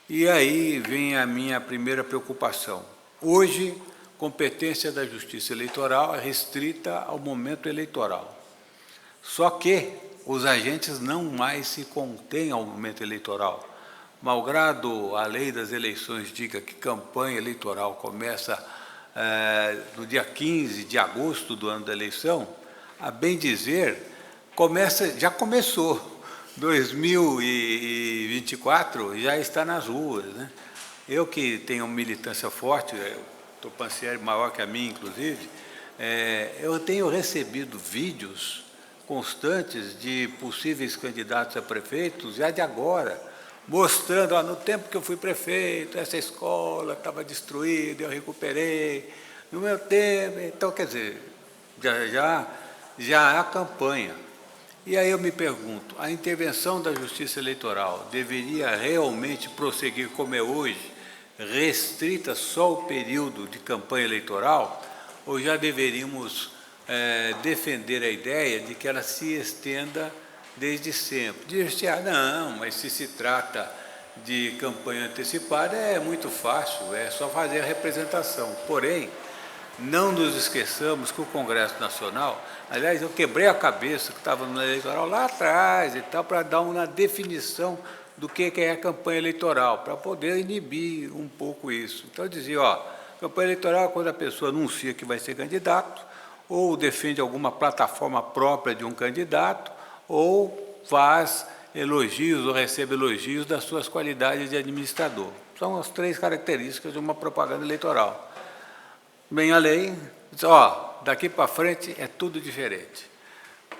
E aí vem a minha primeira preocupação. Hoje, competência da Justiça Eleitoral é restrita ao momento eleitoral. Só que os agentes não mais se contêm ao momento eleitoral. Malgrado a lei das eleições diga que campanha eleitoral começa no dia 15 de agosto do ano da eleição, a bem dizer, já começou. 2024 já está nas ruas, né? Eu que tenho militância forte, o Pancieri maior que a minha, inclusive, eu tenho recebido vídeos constantes de possíveis candidatos a prefeitos, já de agora, mostrando, no tempo que eu fui prefeito, essa escola estava destruída, eu recuperei, no meu tempo. Então, quer dizer, já há campanha. E aí eu me pergunto, a intervenção da Justiça Eleitoral deveria realmente prosseguir como é hoje, restrita só ao período de campanha eleitoral, ou já deveríamos defender a ideia de que ela se estenda desde sempre? Diz-se, não, mas se trata de campanha antecipada, é muito fácil, é só fazer a representação. Porém, não nos esqueçamos que o Congresso Nacional, aliás, eu quebrei a cabeça que estava no eleitoral lá atrás e tal, para dar uma definição do que é a campanha eleitoral, para poder inibir um pouco isso. Então, eu dizia, campanha eleitoral é quando a pessoa anuncia que vai ser candidato, ou defende alguma plataforma própria de um candidato, ou faz elogios ou recebe elogios das suas qualidades de administrador. São as 3 características de uma propaganda eleitoral. Bem, a lei diz, daqui para frente é tudo diferente.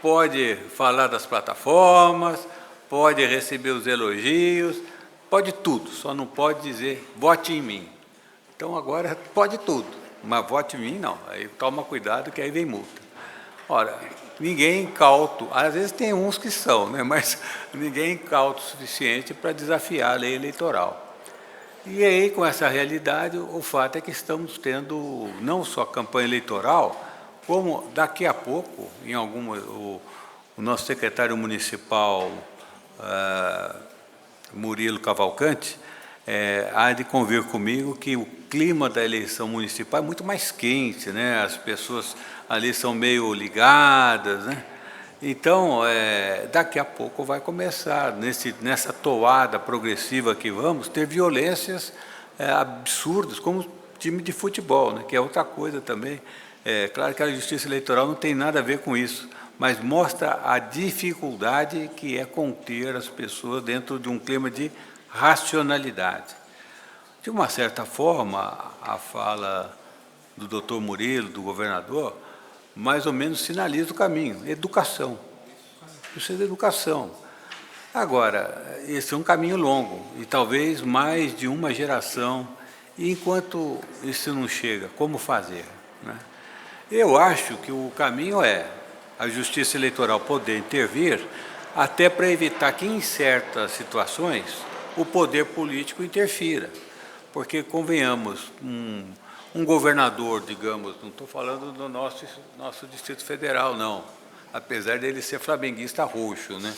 Pode falar das plataformas, pode receber os elogios, pode tudo, só não pode dizer vote em mim. Então agora pode tudo, mas vote em mim não, aí toma cuidado que aí vem multa. Ora, ninguém incauto, às vezes tem uns que são, né, mas ninguém incauto o suficiente para desafiar a lei eleitoral. E aí, com essa realidade, o fato é que estamos tendo não só campanha eleitoral, como daqui a pouco, o nosso secretário municipal, Murilo Cavalcante, há de convir comigo que o clima da eleição municipal é muito mais quente, né? As pessoas ali são meio ligadas, né? Então, daqui a pouco vai começar, nessa toada progressiva que vamos, ter violências absurdas, como time de futebol, né? Que é outra coisa também. Claro que a justiça eleitoral não tem nada a ver com isso, mas mostra a dificuldade que é conter as pessoas dentro de um clima de racionalidade. De uma certa forma, a fala do doutor Murilo, do governador, mais ou menos sinaliza o caminho, educação. Precisa de educação. Agora, esse é um caminho longo, e talvez mais de uma geração, e enquanto isso não chega, como fazer, né? Eu acho que o caminho é a Justiça Eleitoral poder intervir, até para evitar que, em certas situações, o poder político interfira. Porque, convenhamos, um governador, digamos, não estou falando do nosso Distrito Federal, não, apesar dele ser flamenguista roxo, né?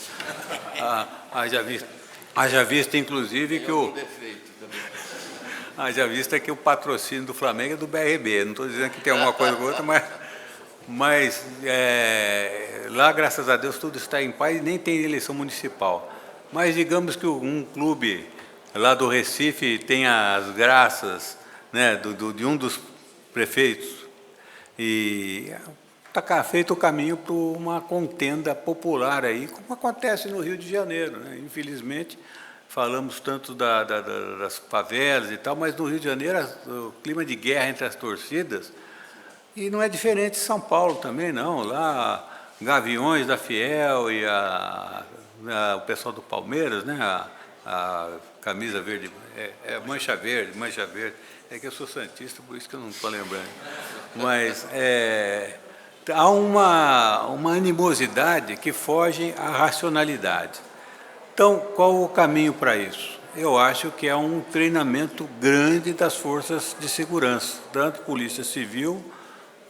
Haja vista, inclusive, que haja vista que o patrocínio do Flamengo é do BRB. Não estou dizendo que tem alguma coisa com outra, mas lá, graças a Deus, tudo está em paz e nem tem eleição municipal. Mas digamos que um clube lá do Recife tem as graças, né, de um dos prefeitos, e está feito o caminho para uma contenda popular aí, como acontece no Rio de Janeiro, né? Infelizmente, falamos tanto das favelas e tal, mas no Rio de Janeiro o clima de guerra entre as torcidas, e não é diferente de São Paulo também, não. Lá, Gaviões da Fiel e o pessoal do Palmeiras, né? A camisa verde, mancha verde. É que eu sou santista, por isso que eu não estou lembrando. Mas há uma animosidade que foge à racionalidade. Então, qual o caminho para isso? Eu acho que é um treinamento grande das forças de segurança, tanto Polícia Civil,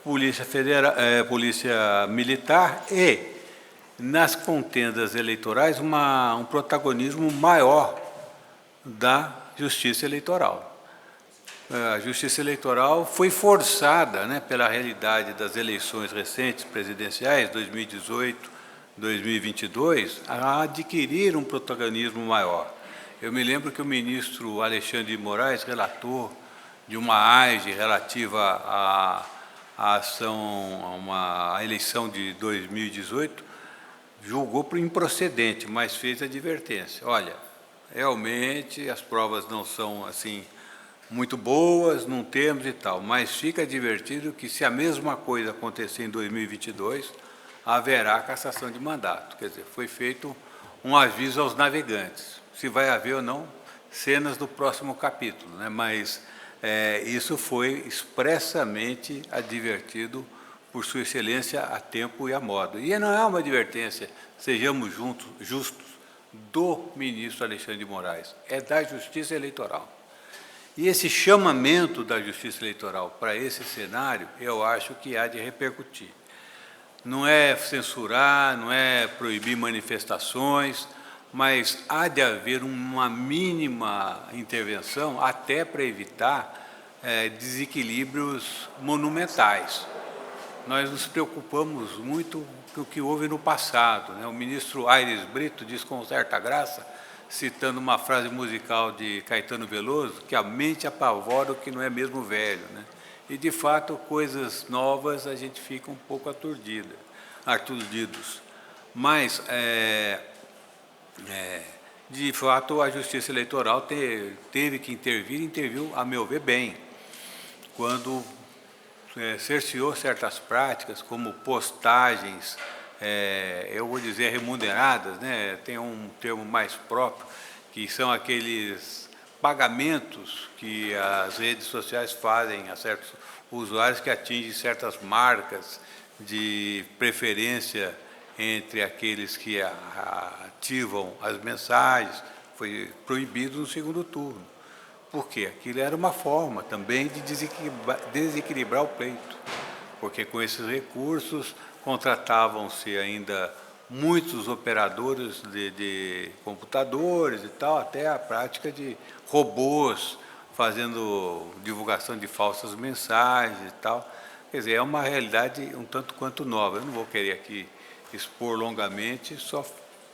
Polícia Federal, Polícia Militar e, nas contendas eleitorais, um protagonismo maior da Justiça Eleitoral. A Justiça Eleitoral foi forçada, né, pela realidade das eleições recentes presidenciais, 2018, 2022, a adquirir um protagonismo maior. Eu me lembro que o ministro Alexandre de Moraes, relator de uma AIGE relativa à à eleição de 2018, julgou por improcedente, mas fez advertência. Olha, realmente as provas não são assim muito boas, não temos e tal, mas fica advertido que se a mesma coisa acontecer em 2022, haverá cassação de mandato. Quer dizer, foi feito um aviso aos navegantes. Se vai haver ou não, cenas do próximo capítulo, né? Mas isso foi expressamente advertido por Sua Excelência a tempo e a modo. E não é uma advertência, sejamos justos, do ministro Alexandre de Moraes, é da Justiça Eleitoral. E esse chamamento da Justiça Eleitoral para esse cenário, eu acho que há de repercutir. Não é censurar, não é proibir manifestações, mas há de haver uma mínima intervenção até para evitar desequilíbrios monumentais. Nós nos preocupamos muito com o que houve no passado, né? O ministro Aires Brito diz com certa graça, citando uma frase musical de Caetano Veloso, que a mente apavora o que não é mesmo velho, né? E, de fato, coisas novas a gente fica um pouco aturdidos. Mas, de fato, a Justiça Eleitoral teve que interviu, a meu ver, bem, quando cerceou certas práticas, como postagens, eu vou dizer remuneradas, né? Tem um termo mais próprio, que são aqueles pagamentos que as redes sociais fazem a certos usuários que atingem certas marcas de preferência entre aqueles que ativam as mensagens. Foi proibido no segundo turno. Por quê? Aquilo era uma forma também de desequilibrar o pleito, porque com esses recursos contratavam-se ainda muitos operadores de computadores e tal, até a prática de robôs fazendo divulgação de falsas mensagens e tal. Quer dizer, é uma realidade um tanto quanto nova. Eu não vou querer aqui expor longamente, só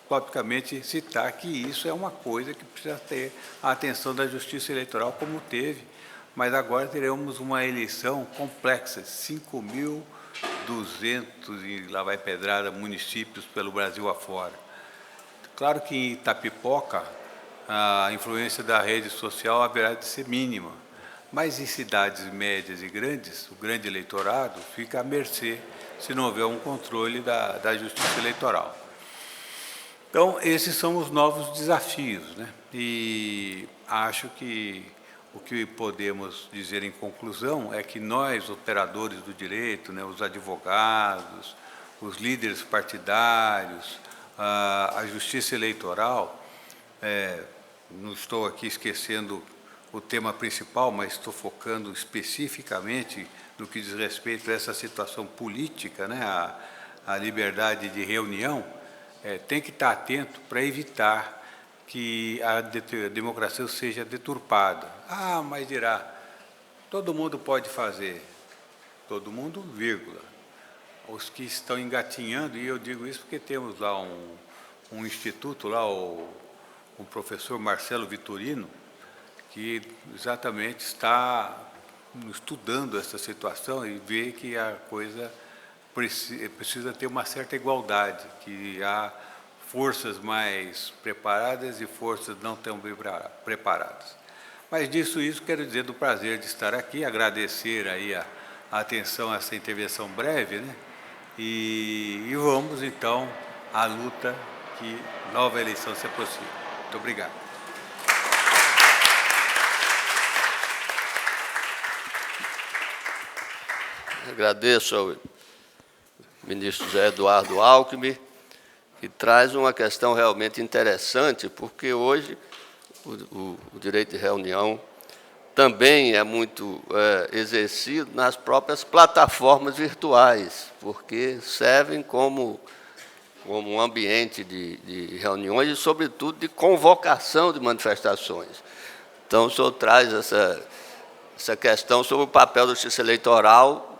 topicamente citar que isso é uma coisa que precisa ter a atenção da Justiça Eleitoral, como teve, mas agora teremos uma eleição complexa, 5.200 e lá vai pedrada municípios pelo Brasil afora. Claro que em Itapipoca a influência da rede social haverá de ser mínima, mas em cidades médias e grandes, o grande eleitorado fica à mercê se não houver um controle da Justiça Eleitoral. Então, esses são os novos desafios, né? E acho que o que podemos dizer em conclusão é que nós, operadores do direito, né, os advogados, os líderes partidários, a Justiça Eleitoral, não estou aqui esquecendo o tema principal, mas estou focando especificamente no que diz respeito a essa situação política, né, a liberdade de reunião, tem que estar atento para evitar que a democracia seja deturpada. Ah, mas dirá, todo mundo pode fazer. Todo mundo, vírgula. Os que estão engatinhando, e eu digo isso porque temos lá um instituto, lá o professor Marcelo Vitorino, que exatamente está estudando essa situação e vê que a coisa precisa ter uma certa igualdade, que há forças mais preparadas e forças não tão preparadas. Mas disso isso, quero dizer do prazer de estar aqui, agradecer aí a atenção a essa intervenção breve, né? E vamos, então, à luta que nova eleição se aproxima. Muito obrigado. Agradeço ao ministro José Eduardo Alckmin, que traz uma questão realmente interessante, porque hoje o direito de reunião também é muito exercido nas próprias plataformas virtuais, porque servem como um ambiente de reuniões e, sobretudo, de convocação de manifestações. Então, o senhor traz essa questão sobre o papel da Justiça Eleitoral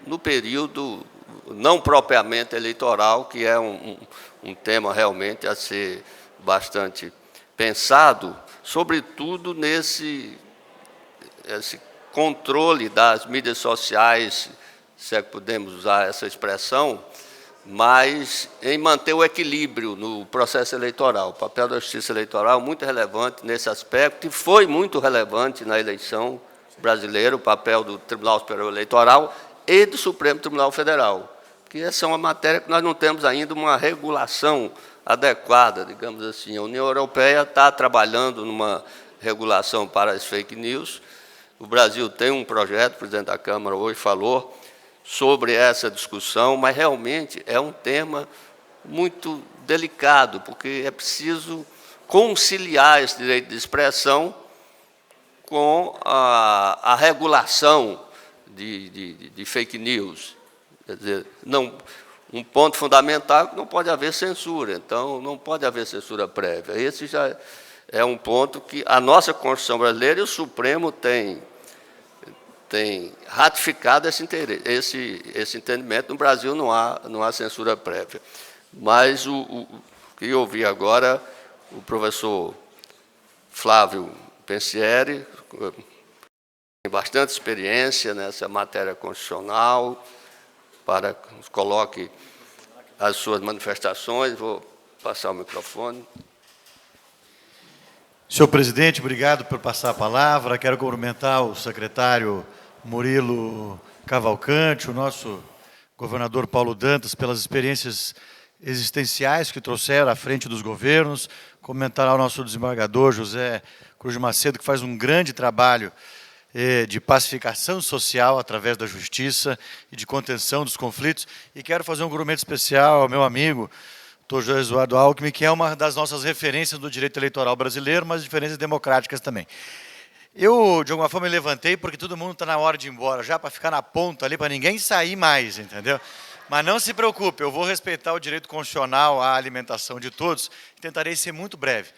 no período não propriamente eleitoral, que é um tema realmente a ser bastante pensado, sobretudo nesse controle das mídias sociais, se é que podemos usar essa expressão, mas em manter o equilíbrio no processo eleitoral. O papel da Justiça Eleitoral é muito relevante nesse aspecto, e foi muito relevante na eleição brasileira, o papel do Tribunal Superior Eleitoral e do Supremo Tribunal Federal, que essa é uma matéria que nós não temos ainda uma regulação adequada, digamos assim. A União Europeia está trabalhando numa regulação para as fake news. O Brasil tem um projeto, o presidente da Câmara hoje falou sobre essa discussão, mas realmente é um tema muito delicado, porque é preciso conciliar esse direito de expressão com a regulação de fake news. Quer dizer, um ponto fundamental é que não pode haver censura, então não pode haver censura prévia. Esse já é um ponto que a nossa Constituição brasileira e o Supremo tem ratificado esse entendimento. No Brasil não há censura prévia. Mas queria ouvir agora o professor Flávio Pensieri, tem bastante experiência nessa matéria constitucional, para que nos coloque as suas manifestações. Vou passar o microfone. Senhor presidente, obrigado por passar a palavra. Quero cumprimentar o secretário Murilo Cavalcante, o nosso governador Paulo Dantas, pelas experiências existenciais que trouxeram à frente dos governos. Comentar ao nosso desembargador José Cruz Macedo, que faz um grande trabalho de pacificação social através da justiça e de contenção dos conflitos. E quero fazer um cumprimento especial ao meu amigo, doutor José Eduardo Alckmin, que é uma das nossas referências do direito eleitoral brasileiro, mas diferenças democráticas também. Eu, de alguma forma, me levantei porque todo mundo está na hora de ir embora, já para ficar na ponta ali, para ninguém sair mais, entendeu? Mas não se preocupe, eu vou respeitar o direito constitucional à alimentação de todos e tentarei ser muito breve.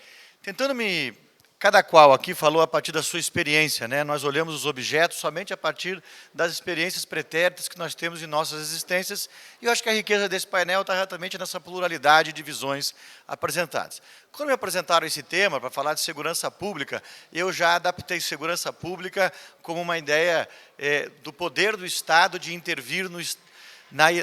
Cada qual aqui falou a partir da sua experiência, né? Nós olhamos os objetos somente a partir das experiências pretéritas que nós temos em nossas existências, e eu acho que a riqueza desse painel está exatamente nessa pluralidade de visões apresentadas. Quando me apresentaram esse tema, para falar de segurança pública, eu já adaptei segurança pública como uma ideia do poder do Estado de intervir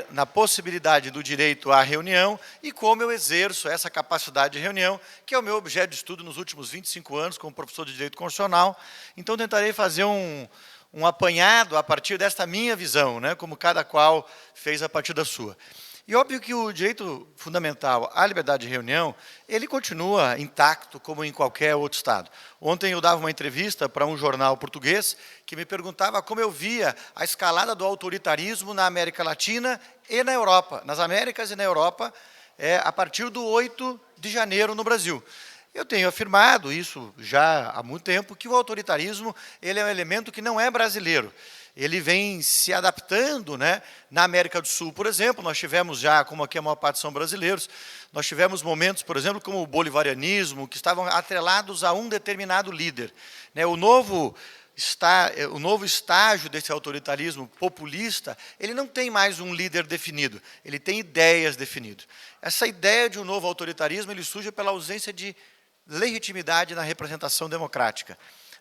na possibilidade do direito à reunião e como eu exerço essa capacidade de reunião, que é o meu objeto de estudo nos últimos 25 anos como professor de Direito Constitucional. Então, tentarei fazer um apanhado a partir desta minha visão, né, como cada qual fez a partir da sua. E óbvio que o direito fundamental à liberdade de reunião, ele continua intacto como em qualquer outro Estado. Ontem eu dava uma entrevista para um jornal português que me perguntava como eu via a escalada do autoritarismo na América Latina e na Europa, nas Américas e na Europa, a partir do 8 de janeiro no Brasil. Eu tenho afirmado isso já há muito tempo, que o autoritarismo ele é um elemento que não é brasileiro. Ele vem se adaptando, né? Na América do Sul, por exemplo, nós tivemos já, como aqui a maior parte são brasileiros, nós tivemos momentos, por exemplo, como o bolivarianismo, que estavam atrelados a um determinado líder, né? O novo estágio desse autoritarismo populista, ele não tem mais um líder definido, ele tem ideias definidas. Essa ideia de um novo autoritarismo, ele surge pela ausência de legitimidade na representação democrática.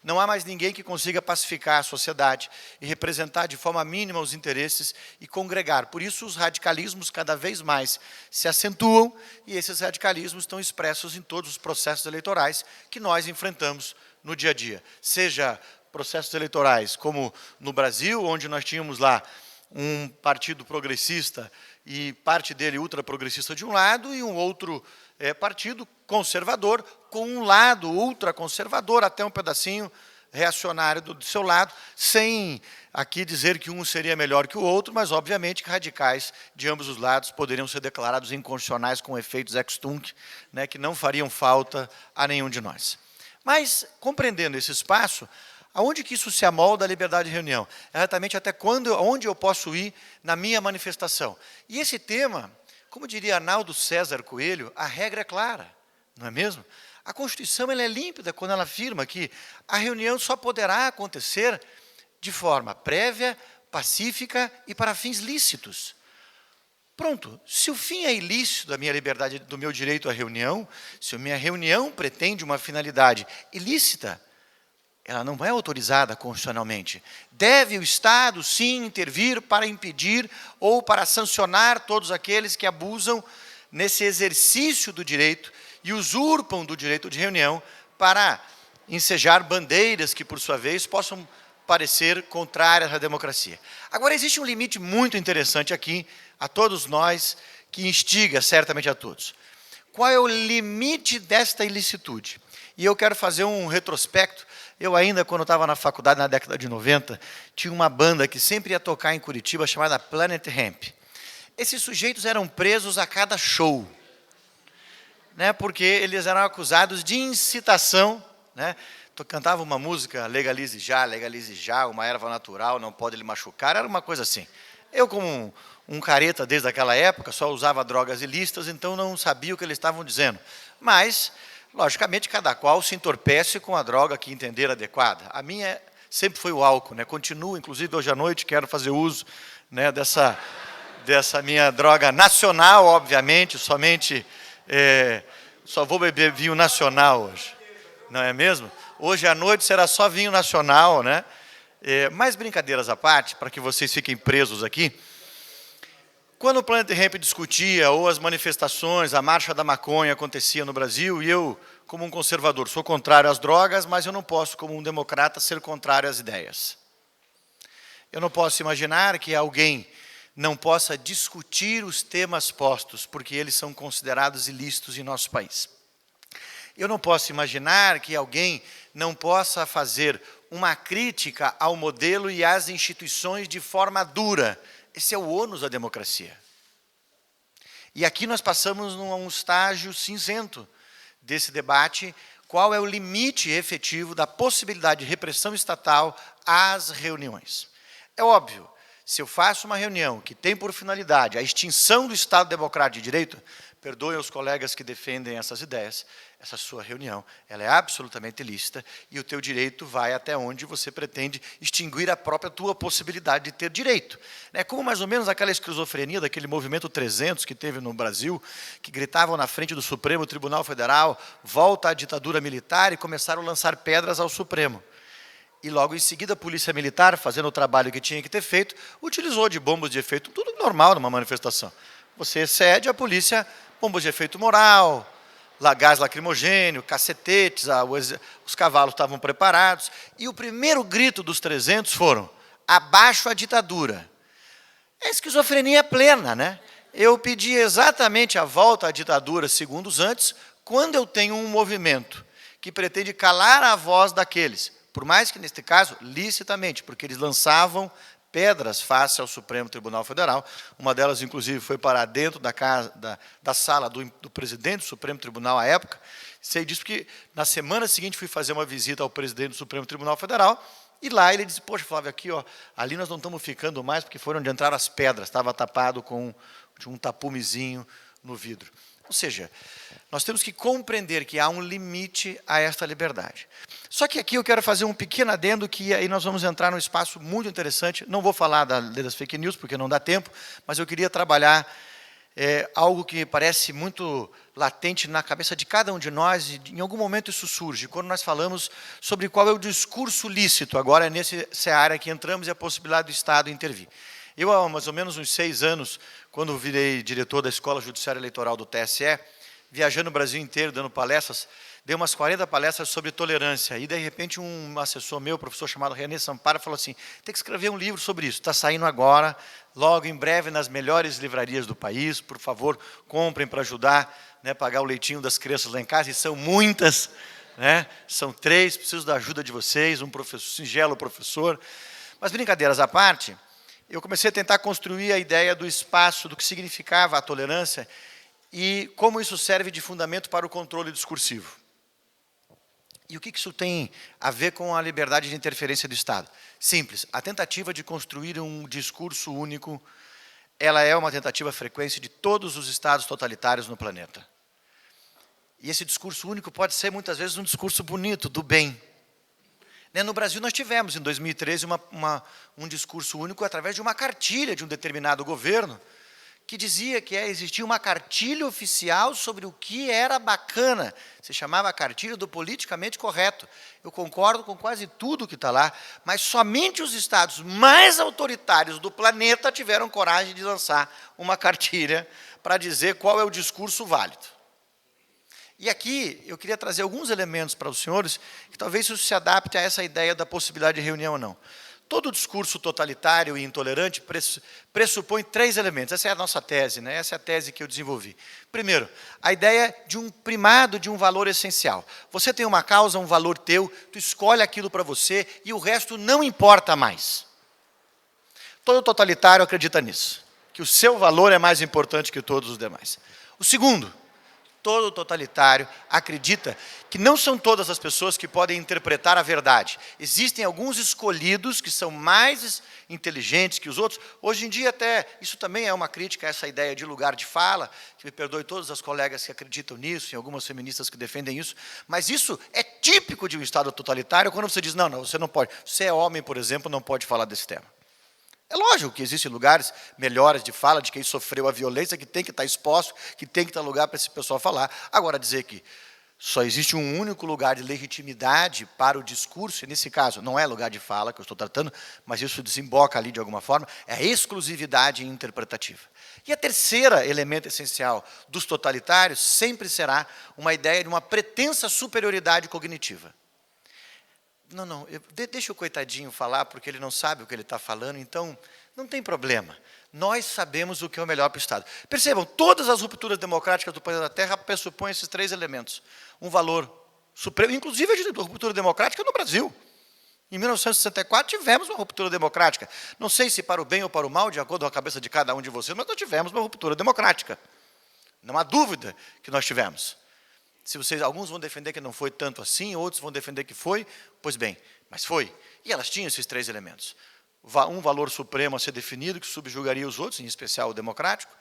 Não há mais ninguém que consiga pacificar a sociedade e representar de forma mínima os interesses e congregar. Por isso, os radicalismos cada vez mais se acentuam e esses radicalismos estão expressos em todos os processos eleitorais que nós enfrentamos no dia a dia. Seja processos eleitorais como no Brasil, onde nós tínhamos lá um partido progressista e parte dele ultraprogressista de um lado e um outro partido conservador com um lado ultraconservador, até um pedacinho reacionário do seu lado, sem aqui dizer que um seria melhor que o outro, mas obviamente que radicais de ambos os lados poderiam ser declarados inconstitucionais com efeitos ex tunc, né, que não fariam falta a nenhum de nós. Mas, compreendendo esse espaço, aonde que isso se amolda à liberdade de reunião? Exatamente até onde eu posso ir na minha manifestação. E esse tema, como diria Arnaldo César Coelho, a regra é clara, não é mesmo? A Constituição ela é límpida quando ela afirma que a reunião só poderá acontecer de forma prévia, pacífica e para fins lícitos. Pronto, se o fim é ilícito da minha liberdade, do meu direito à reunião, se a minha reunião pretende uma finalidade ilícita, ela não é autorizada constitucionalmente. Deve o Estado, sim, intervir para impedir ou para sancionar todos aqueles que abusam nesse exercício do direito e usurpam do direito de reunião para ensejar bandeiras que, por sua vez, possam parecer contrárias à democracia. Agora, existe um limite muito interessante aqui, a todos nós, que instiga certamente a todos. Qual é o limite desta ilicitude? E eu quero fazer um retrospecto. Eu ainda, quando estava na faculdade, na década de 90, tinha uma banda que sempre ia tocar em Curitiba, chamada Planet Hemp. Esses sujeitos eram presos a cada show, né, porque eles eram acusados de incitação, né, cantava uma música, legalize já, uma erva natural, não pode lhe machucar, era uma coisa assim. Eu, como um careta desde aquela época, só usava drogas ilícitas, então não sabia o que eles estavam dizendo. Mas, logicamente, cada qual se entorpece com a droga que entender adequada. A minha sempre foi o álcool, né? Continuo, inclusive hoje à noite, quero fazer uso, né, dessa minha droga nacional, obviamente, só vou beber vinho nacional hoje, não é mesmo? Hoje à noite será só vinho nacional, né? Mais brincadeiras à parte, para que vocês fiquem presos aqui. Quando o Planet Hemp discutia, ou as manifestações, a marcha da maconha acontecia no Brasil, e eu, como um conservador, sou contrário às drogas, mas eu não posso, como um democrata, ser contrário às ideias. Eu não posso imaginar que alguém não possa discutir os temas postos, porque eles são considerados ilícitos em nosso país. Eu não posso imaginar que alguém não possa fazer uma crítica ao modelo e às instituições de forma dura. Esse é o ônus da democracia. E aqui nós passamos num estágio cinzento desse debate, qual é o limite efetivo da possibilidade de repressão estatal às reuniões. É óbvio, Se eu faço uma reunião que tem por finalidade a extinção do Estado Democrático de Direito, perdoem os colegas que defendem essas ideias, essa sua reunião ela é absolutamente lícita e o teu direito vai até onde você pretende extinguir a própria tua possibilidade de ter direito. É como mais ou menos aquela esquizofrenia daquele movimento 300 que teve no Brasil, que gritavam na frente do Supremo Tribunal Federal, volta à ditadura militar, e começaram a lançar pedras ao Supremo. E logo em seguida a Polícia Militar, fazendo o trabalho que tinha que ter feito, utilizou de bombas de efeito, tudo normal numa manifestação. Você excede, a polícia, bombas de efeito moral, gás lacrimogênio, cacetetes, os cavalos estavam preparados. E o primeiro grito dos 300 foram: abaixo a ditadura. É esquizofrenia plena, né? Eu pedi exatamente a volta à ditadura segundos antes, quando eu tenho um movimento que pretende calar a voz daqueles, por mais que, neste caso, licitamente, porque eles lançavam pedras face ao Supremo Tribunal Federal. Uma delas, inclusive, foi parar dentro da sala do presidente do Supremo Tribunal à época. Sei disso porque, na semana seguinte, fui fazer uma visita ao presidente do Supremo Tribunal Federal, e lá ele disse: poxa, Flávio, aqui, ó, ali nós não estamos ficando mais, porque foram onde entraram as pedras, estava tapado com um tapumezinho no vidro. Ou seja, nós temos que compreender que há um limite a esta liberdade. Só que aqui eu quero fazer um pequeno adendo, que aí nós vamos entrar num espaço muito interessante. Não vou falar da lei das fake news, porque não dá tempo, mas eu queria trabalhar algo que parece muito latente na cabeça de cada um de nós, e em algum momento isso surge, quando nós falamos sobre qual é o discurso lícito. Agora é nessa área que entramos, e a possibilidade do Estado intervir. Eu, há mais ou menos uns 6 anos, quando virei diretor da Escola Judiciária Eleitoral do TSE, viajando o Brasil inteiro, dando palestras, dei umas 40 palestras sobre tolerância, e de repente um assessor meu, professor chamado René Sampara, falou assim: tem que escrever um livro sobre isso, está saindo agora, logo em breve nas melhores livrarias do país, por favor, comprem para ajudar, né, pagar o leitinho das crianças lá em casa, e são muitas, né, são 3, preciso da ajuda de vocês, um singelo professor. Mas brincadeiras à parte, eu comecei a tentar construir a ideia do espaço, do que significava a tolerância, e como isso serve de fundamento para o controle discursivo. E o que isso tem a ver com a liberdade de interferência do Estado? Simples, a tentativa de construir um discurso único, ela é uma tentativa frequente de todos os estados totalitários no planeta. E esse discurso único pode ser, muitas vezes, um discurso bonito, do bem. No Brasil, nós tivemos, em 2013, um discurso único através de uma cartilha de um determinado governo, que dizia que existia uma cartilha oficial sobre o que era bacana. Se chamava a cartilha do politicamente correto. Eu concordo com quase tudo que está lá, mas somente os estados mais autoritários do planeta tiveram coragem de lançar uma cartilha para dizer qual é o discurso válido. E aqui eu queria trazer alguns elementos para os senhores, que talvez isso se adapte a essa ideia da possibilidade de reunião ou não. Todo discurso totalitário e intolerante pressupõe 3 elementos. Essa é a nossa tese, né? Essa é a tese que eu desenvolvi. Primeiro, a ideia de um primado de um valor essencial. Você tem uma causa, um valor teu, tu escolhe aquilo para você e o resto não importa mais. Todo totalitário acredita nisso, que o seu valor é mais importante que todos os demais. O segundo, todo totalitário acredita que não são todas as pessoas que podem interpretar a verdade. Existem alguns escolhidos que são mais inteligentes que os outros. Hoje em dia, até, isso também é uma crítica a essa ideia de lugar de fala, que me perdoe todas as colegas que acreditam nisso, e algumas feministas que defendem isso, mas isso é típico de um Estado totalitário, quando você diz: não, você não pode. Você é homem, por exemplo, não pode falar desse tema. É lógico que existem lugares melhores de fala de quem sofreu a violência, que tem que estar exposto, que tem que estar lugar para esse pessoal falar. Agora, dizer que só existe um único lugar de legitimidade para o discurso, e nesse caso não é lugar de fala que eu estou tratando, mas isso desemboca ali de alguma forma, é a exclusividade interpretativa. E a terceira elemento essencial dos totalitários sempre será uma ideia de uma pretensa superioridade cognitiva. Não, deixa o coitadinho falar, porque ele não sabe o que ele está falando, então não tem problema. Nós sabemos o que é o melhor para o Estado. Percebam, todas as rupturas democráticas do planeta Terra pressupõem esses 3 elementos. Um valor supremo, inclusive a ruptura democrática no Brasil. Em 1964 tivemos uma ruptura democrática. Não sei se para o bem ou para o mal, de acordo com a cabeça de cada um de vocês, mas nós tivemos uma ruptura democrática. Não há dúvida que nós tivemos. Se vocês, alguns vão defender que não foi tanto assim, outros vão defender que foi, pois bem, mas foi. E elas tinham esses 3 elementos. um valor supremo a ser definido, que subjugaria os outros, em especial o democrático.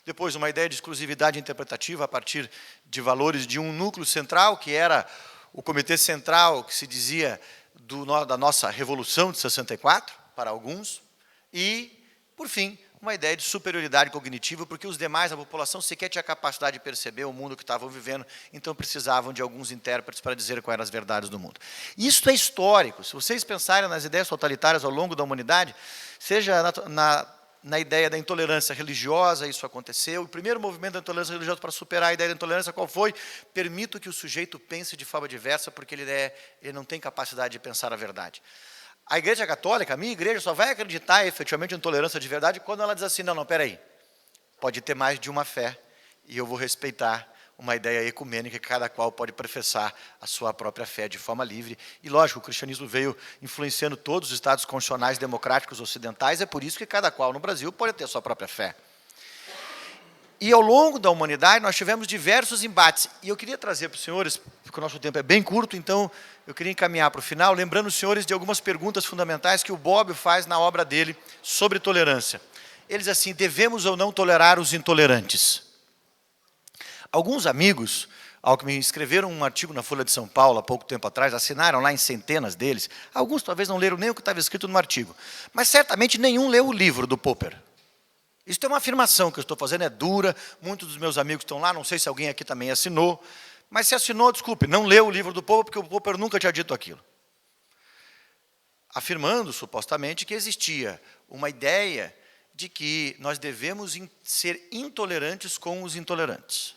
Depois, uma ideia de exclusividade interpretativa a partir de valores de um núcleo central, que era o Comitê Central, que se dizia da nossa Revolução de 64, para alguns. E, por fim, uma ideia de superioridade cognitiva, porque os demais, a população, sequer tinha capacidade de perceber o mundo que estavam vivendo, então precisavam de alguns intérpretes para dizer quais eram as verdades do mundo. Isso é histórico. Se vocês pensarem nas ideias totalitárias ao longo da humanidade, seja na ideia da intolerância religiosa, isso aconteceu. O primeiro movimento da intolerância religiosa para superar a ideia da intolerância, qual foi? Permito que o sujeito pense de forma diversa, porque ele não tem capacidade de pensar a verdade. A Igreja Católica, a minha igreja, só vai acreditar efetivamente em intolerância de verdade quando ela diz assim, não, peraí, pode ter mais de uma fé, e eu vou respeitar uma ideia ecumênica que cada qual pode professar a sua própria fé de forma livre. E, lógico, o cristianismo veio influenciando todos os estados constitucionais democráticos ocidentais, é por isso que cada qual no Brasil pode ter a sua própria fé. E, ao longo da humanidade, nós tivemos diversos embates. E eu queria trazer para os senhores, porque o nosso tempo é bem curto, então eu queria encaminhar para o final, lembrando os senhores de algumas perguntas fundamentais que o Bobbio faz na obra dele sobre tolerância. Ele diz assim, devemos ou não tolerar os intolerantes? Alguns amigos, Alckmin, escreveram um artigo na Folha de São Paulo, há pouco tempo atrás, assinaram lá em centenas deles. Alguns talvez não leram nem o que estava escrito no artigo, mas certamente nenhum leu o livro do Popper. Isso é uma afirmação que eu estou fazendo, é dura, muitos dos meus amigos estão lá, não sei se alguém aqui também assinou, mas se assinou, desculpe, não leu o livro do Popper, porque o Popper nunca tinha dito aquilo. Afirmando, supostamente, que existia uma ideia de que nós devemos ser intolerantes com os intolerantes.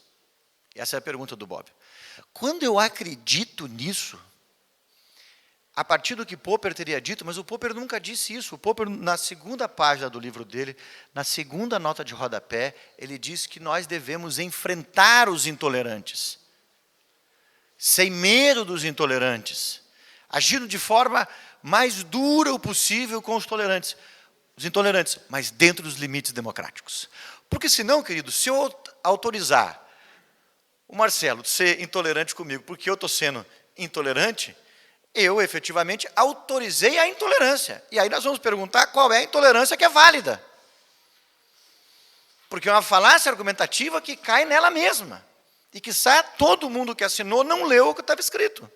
Essa é a pergunta do Bobbio. Quando eu acredito nisso, a partir do que Popper teria dito, mas o Popper nunca disse isso. O Popper, na segunda página do livro dele, na segunda nota de rodapé, ele diz que nós devemos enfrentar os intolerantes, sem medo dos intolerantes, agindo de forma mais dura o possível com os intolerantes, mas dentro dos limites democráticos. Porque senão, querido, se eu autorizar o Marcelo de ser intolerante comigo, porque eu estou sendo intolerante, eu, efetivamente, autorizei a intolerância. E aí nós vamos perguntar qual é a intolerância que é válida. Porque é uma falácia argumentativa que cai nela mesma. E que todo mundo que assinou não leu o que estava escrito.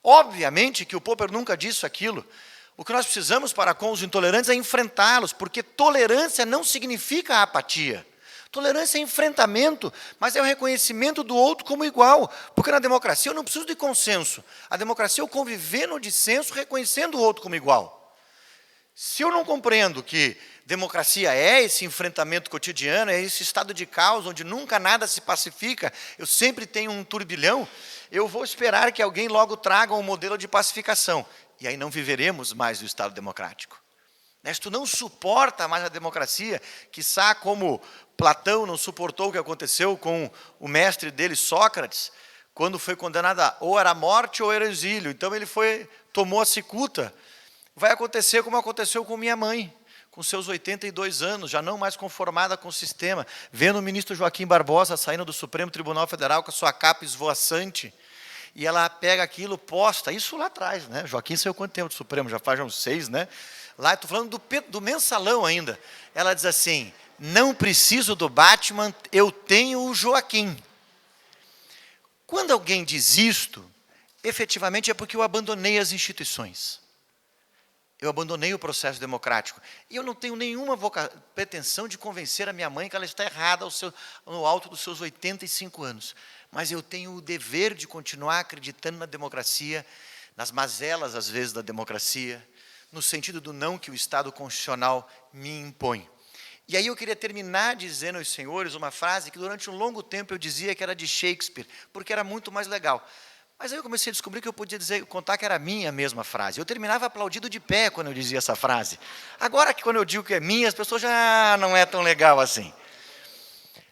Obviamente que o Popper nunca disse aquilo. O que nós precisamos para com os intolerantes é enfrentá-los, porque tolerância não significa apatia. Tolerância é enfrentamento, mas é o reconhecimento do outro como igual. Porque na democracia eu não preciso de consenso. A democracia é o conviver no dissenso, reconhecendo o outro como igual. Se eu não compreendo que democracia é esse enfrentamento cotidiano, é esse estado de caos, onde nunca nada se pacifica, eu sempre tenho um turbilhão, eu vou esperar que alguém logo traga um modelo de pacificação. E aí não viveremos mais o Estado democrático. Se tu não suporta mais a democracia, quiçá como Platão não suportou o que aconteceu com o mestre dele, Sócrates, quando foi condenado ou era a morte ou era o exílio. Então ele tomou a cicuta. Vai acontecer como aconteceu com minha mãe, com seus 82 anos, já não mais conformada com o sistema, vendo o ministro Joaquim Barbosa saindo do Supremo Tribunal Federal com a sua capa esvoaçante, e ela pega aquilo, posta, isso lá atrás, né? Joaquim saiu quanto tempo do Supremo? Já faz uns 6, né? Lá, estou falando do mensalão ainda. Ela diz assim, não preciso do Batman, eu tenho o Joaquim. Quando alguém diz isto, efetivamente é porque eu abandonei as instituições. Eu abandonei o processo democrático. E eu não tenho nenhuma pretensão de convencer a minha mãe que ela está errada no alto dos seus 85 anos. Mas eu tenho o dever de continuar acreditando na democracia, nas mazelas, às vezes, da democracia, no sentido do não que o Estado constitucional me impõe. E aí eu queria terminar dizendo aos senhores uma frase que durante um longo tempo eu dizia que era de Shakespeare, porque era muito mais legal. Mas aí eu comecei a descobrir que eu podia contar que era minha mesma frase. Eu terminava aplaudido de pé quando eu dizia essa frase. Agora que quando eu digo que é minha, as pessoas já não é tão legal assim.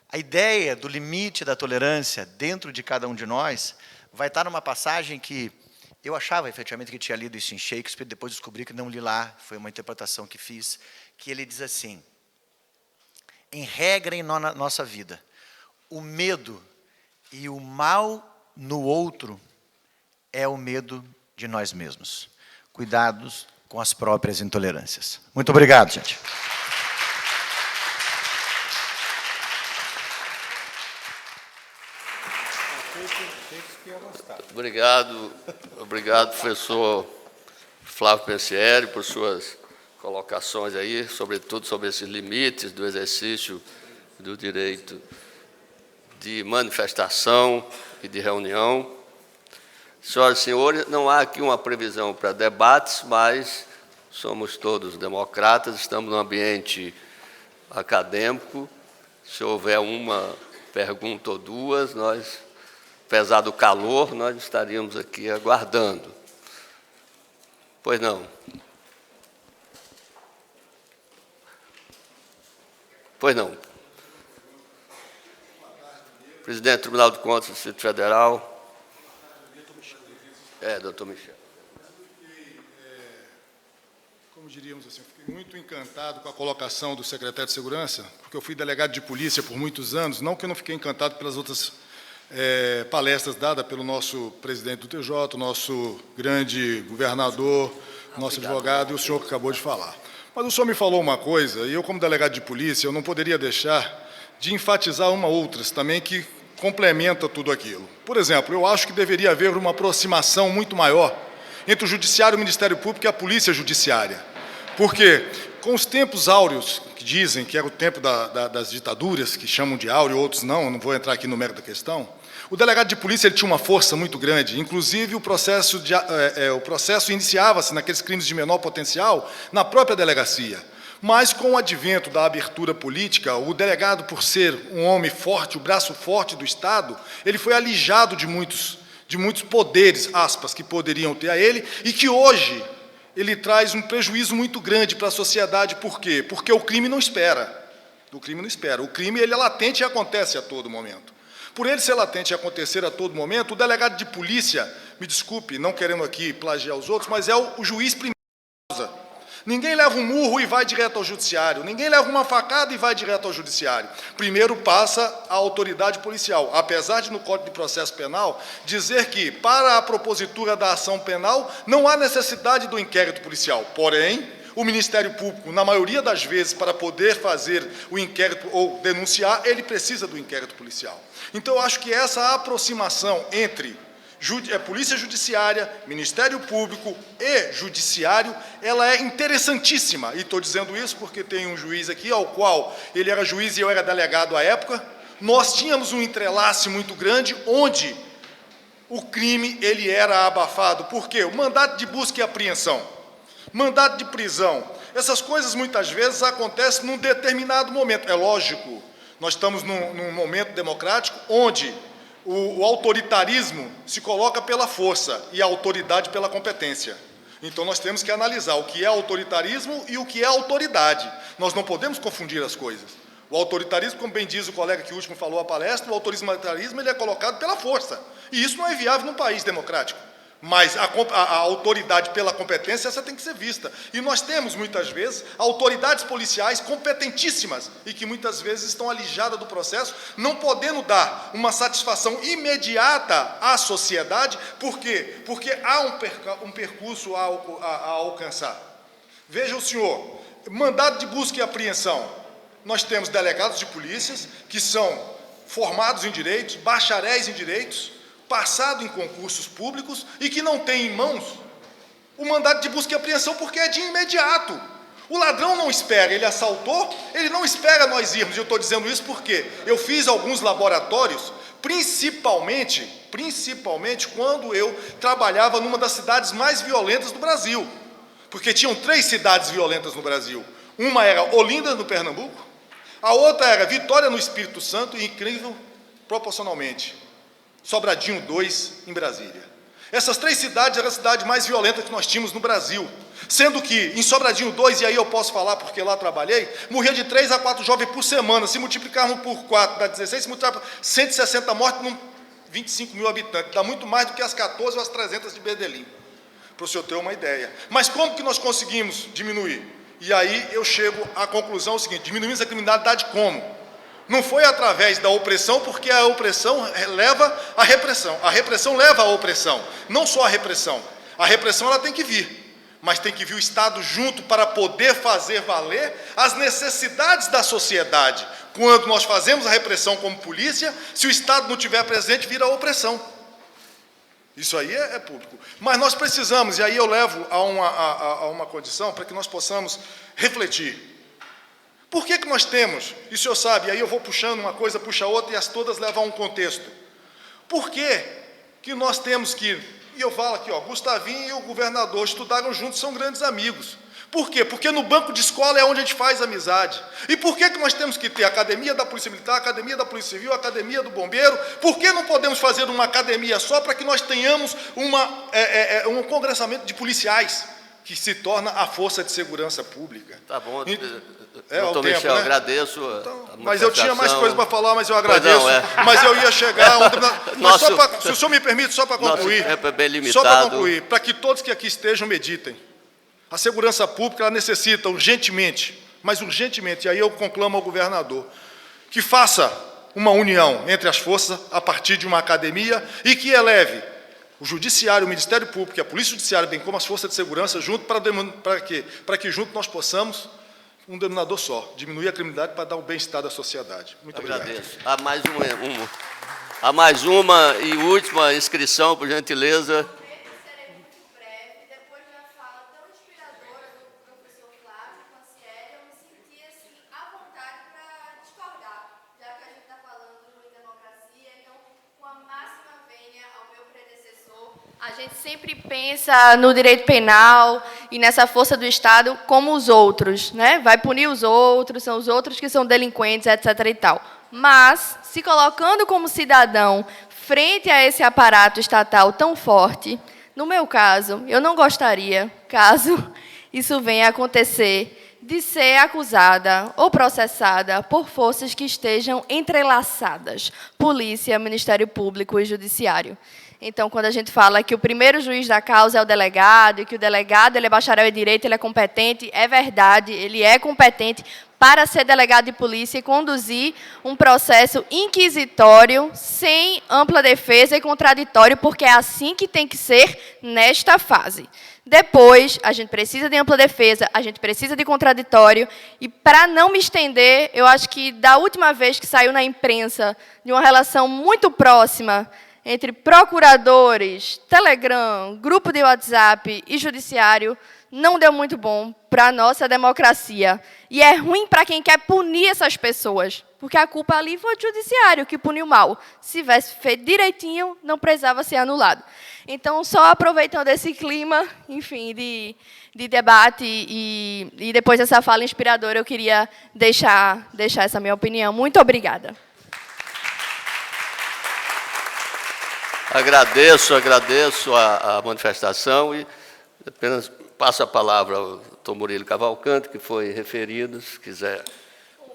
A ideia do limite da tolerância dentro de cada um de nós vai estar numa passagem que eu achava efetivamente que tinha lido isso em Shakespeare, depois descobri que não li lá, foi uma interpretação que fiz, que ele diz assim, em regra em nossa vida, o medo e o mal no outro é o medo de nós mesmos. Cuidados com as próprias intolerâncias. Muito obrigado, gente. Obrigado, professor Flávio Pensieri, por suas colocações aí, sobretudo sobre esses limites do exercício do direito de manifestação e de reunião. Senhoras e senhores, não há aqui uma previsão para debates, mas somos todos democratas, estamos num ambiente acadêmico. Se houver uma pergunta ou duas, nós, apesar do calor, nós estaríamos aqui aguardando. Pois não. Pois não. Presidente do Tribunal de Contas do Distrito Federal. Doutor Michel. Como diríamos assim, fiquei muito encantado com a colocação do secretário de Segurança, porque eu fui delegado de polícia por muitos anos, não que eu não fiquei encantado pelas outras palestras dadas pelo nosso presidente do TJ, nosso grande governador, nosso advogado e o senhor que acabou de falar. Mas o senhor me falou uma coisa, e eu, como delegado de polícia, eu não poderia deixar de enfatizar uma outra também que complementa tudo aquilo. Por exemplo, eu acho que deveria haver uma aproximação muito maior entre o Judiciário, o Ministério Público e a Polícia Judiciária. Porque, com os tempos áureos, que dizem que era o tempo das ditaduras, que chamam de áureo, outros não vou entrar aqui no mérito da questão, o delegado de polícia ele tinha uma força muito grande, inclusive o processo iniciava-se naqueles crimes de menor potencial na própria delegacia. Mas, com o advento da abertura política, o delegado, por ser um homem forte, o braço forte do Estado, ele foi alijado de muitos poderes, aspas, que poderiam ter a ele, e que hoje ele traz um prejuízo muito grande para a sociedade. Por quê? Porque o crime não espera. O crime ele é latente e acontece a todo momento. Por ele ser latente e acontecer a todo momento, o delegado de polícia, me desculpe, não querendo aqui plagiar os outros, mas é o juiz primeiro da causa. Ninguém leva um murro e vai direto ao judiciário. Ninguém leva uma facada e vai direto ao judiciário. Primeiro passa a autoridade policial. Apesar de, no Código de Processo Penal, dizer que, para a propositura da ação penal, não há necessidade do inquérito policial. Porém, o Ministério Público, na maioria das vezes, para poder fazer o inquérito ou denunciar, ele precisa do inquérito policial. Então, eu acho que essa aproximação entre Polícia Judiciária, Ministério Público e Judiciário, ela é interessantíssima. E estou dizendo isso porque tem um juiz aqui, ao qual ele era juiz e eu era delegado à época. Nós tínhamos um entrelace muito grande, onde o crime ele era abafado. Por quê? O mandato de busca e apreensão, mandato de prisão, essas coisas muitas vezes acontecem num determinado momento. É lógico, nós estamos num momento democrático onde o autoritarismo se coloca pela força e a autoridade pela competência. Então, nós temos que analisar o que é autoritarismo e o que é autoridade. Nós não podemos confundir as coisas. O autoritarismo, como bem diz o colega que último falou a palestra, o autoritarismo ele é colocado pela força. E isso não é viável num país democrático. Mas a autoridade pela competência, essa tem que ser vista. E nós temos, muitas vezes, autoridades policiais competentíssimas e que, muitas vezes, estão alijadas do processo, não podendo dar uma satisfação imediata à sociedade. Por quê? Porque há um percurso a alcançar. Veja o senhor, mandado de busca e apreensão. Nós temos delegados de polícias que são formados em direitos, bacharéis em direitos, passado em concursos públicos e que não tem em mãos o mandado de busca e apreensão porque é de imediato. O ladrão não espera, ele assaltou, ele não espera nós irmos. E eu estou dizendo isso porque eu fiz alguns laboratórios, principalmente quando eu trabalhava numa das cidades mais violentas do Brasil. Porque tinham 3 cidades violentas no Brasil. Uma era Olinda, no Pernambuco, a outra era Vitória, no Espírito Santo, e, incrível, proporcionalmente, Sobradinho 2, em Brasília. Essas 3 cidades eram as cidades mais violentas que nós tínhamos no Brasil. Sendo que, em Sobradinho 2, e aí eu posso falar porque lá trabalhei, morria de 3 a 4 jovens por semana. Se multiplicarmos por 4, dá 16, se multiplicar por 160 mortes, 25 mil habitantes. Dá muito mais do que as 14 ou as 300 de Berdelim, para o senhor ter uma ideia. Mas como que nós conseguimos diminuir? E aí eu chego à conclusão seguinte: diminuímos a criminalidade como? Não foi através da opressão, porque a opressão leva à repressão. A repressão leva à opressão. Não só a repressão. A repressão ela tem que vir. mas tem que vir o Estado junto para poder fazer valer as necessidades da sociedade. Quando nós fazemos a repressão como polícia, se o Estado não estiver presente, vira opressão. Isso aí é público. Mas nós precisamos, e aí eu levo a uma condição para que nós possamos refletir. Por que nós temos, e o senhor sabe, e aí eu vou puxando uma coisa, puxa outra, e as todas levam a um contexto. Por que nós temos que, e eu falo aqui, Gustavinho e o governador estudaram juntos, são grandes amigos. Por quê? Porque no banco de escola é onde a gente faz amizade. E por que nós temos que ter a academia da Polícia Militar, a academia da Polícia Civil, a academia do Bombeiro? Por que não podemos fazer uma academia só para que nós tenhamos um congressamento de policiais, que se torna a força de segurança pública? Tá bom. Doutor Michel, né? agradeço então, mas eu tinha mais coisas para falar, mas eu agradeço. Não, mas eu ia chegar... se o senhor me permite, só para concluir... Nosso tempo é bem limitado. Só para concluir, para que todos que aqui estejam meditem. A segurança pública ela necessita urgentemente, mas urgentemente, e aí eu conclamo ao governador, que faça uma união entre as forças a partir de uma academia e que eleve o Judiciário, o Ministério Público e a Polícia Judiciária, bem como as forças de segurança, junto para que junto nós possamos um denominador só, diminuir a criminalidade para dar o bem-estar da sociedade. Muito agradeço. Obrigado. Há mais uma e última inscrição, por gentileza. A gente sempre pensa no direito penal e nessa força do Estado como os outros, né? Vai punir os outros, são os outros que são delinquentes, etc. e tal. Mas, se colocando como cidadão frente a esse aparato estatal tão forte, no meu caso, eu não gostaria, caso isso venha a acontecer, de ser acusada ou processada por forças que estejam entrelaçadas, polícia, Ministério Público e Judiciário. Então, quando a gente fala que o primeiro juiz da causa é o delegado, e que o delegado ele é bacharel em direito, ele é competente, é verdade, ele é competente para ser delegado de polícia e conduzir um processo inquisitório sem ampla defesa e contraditório, porque é assim que tem que ser nesta fase. Depois, a gente precisa de ampla defesa, a gente precisa de contraditório, e para não me estender, eu acho que da última vez que saiu na imprensa de uma relação muito próxima entre procuradores, Telegram, grupo de WhatsApp e judiciário, não deu muito bom para a nossa democracia. E é ruim para quem quer punir essas pessoas, porque a culpa ali foi do judiciário que puniu mal. Se tivesse feito direitinho, não precisava ser anulado. Então, só aproveitando esse clima, enfim, de debate e depois dessa fala inspiradora, eu queria deixar essa minha opinião. Muito obrigada. Agradeço a manifestação e apenas passo a palavra ao doutor Murilo Cavalcante, que foi referido, se quiser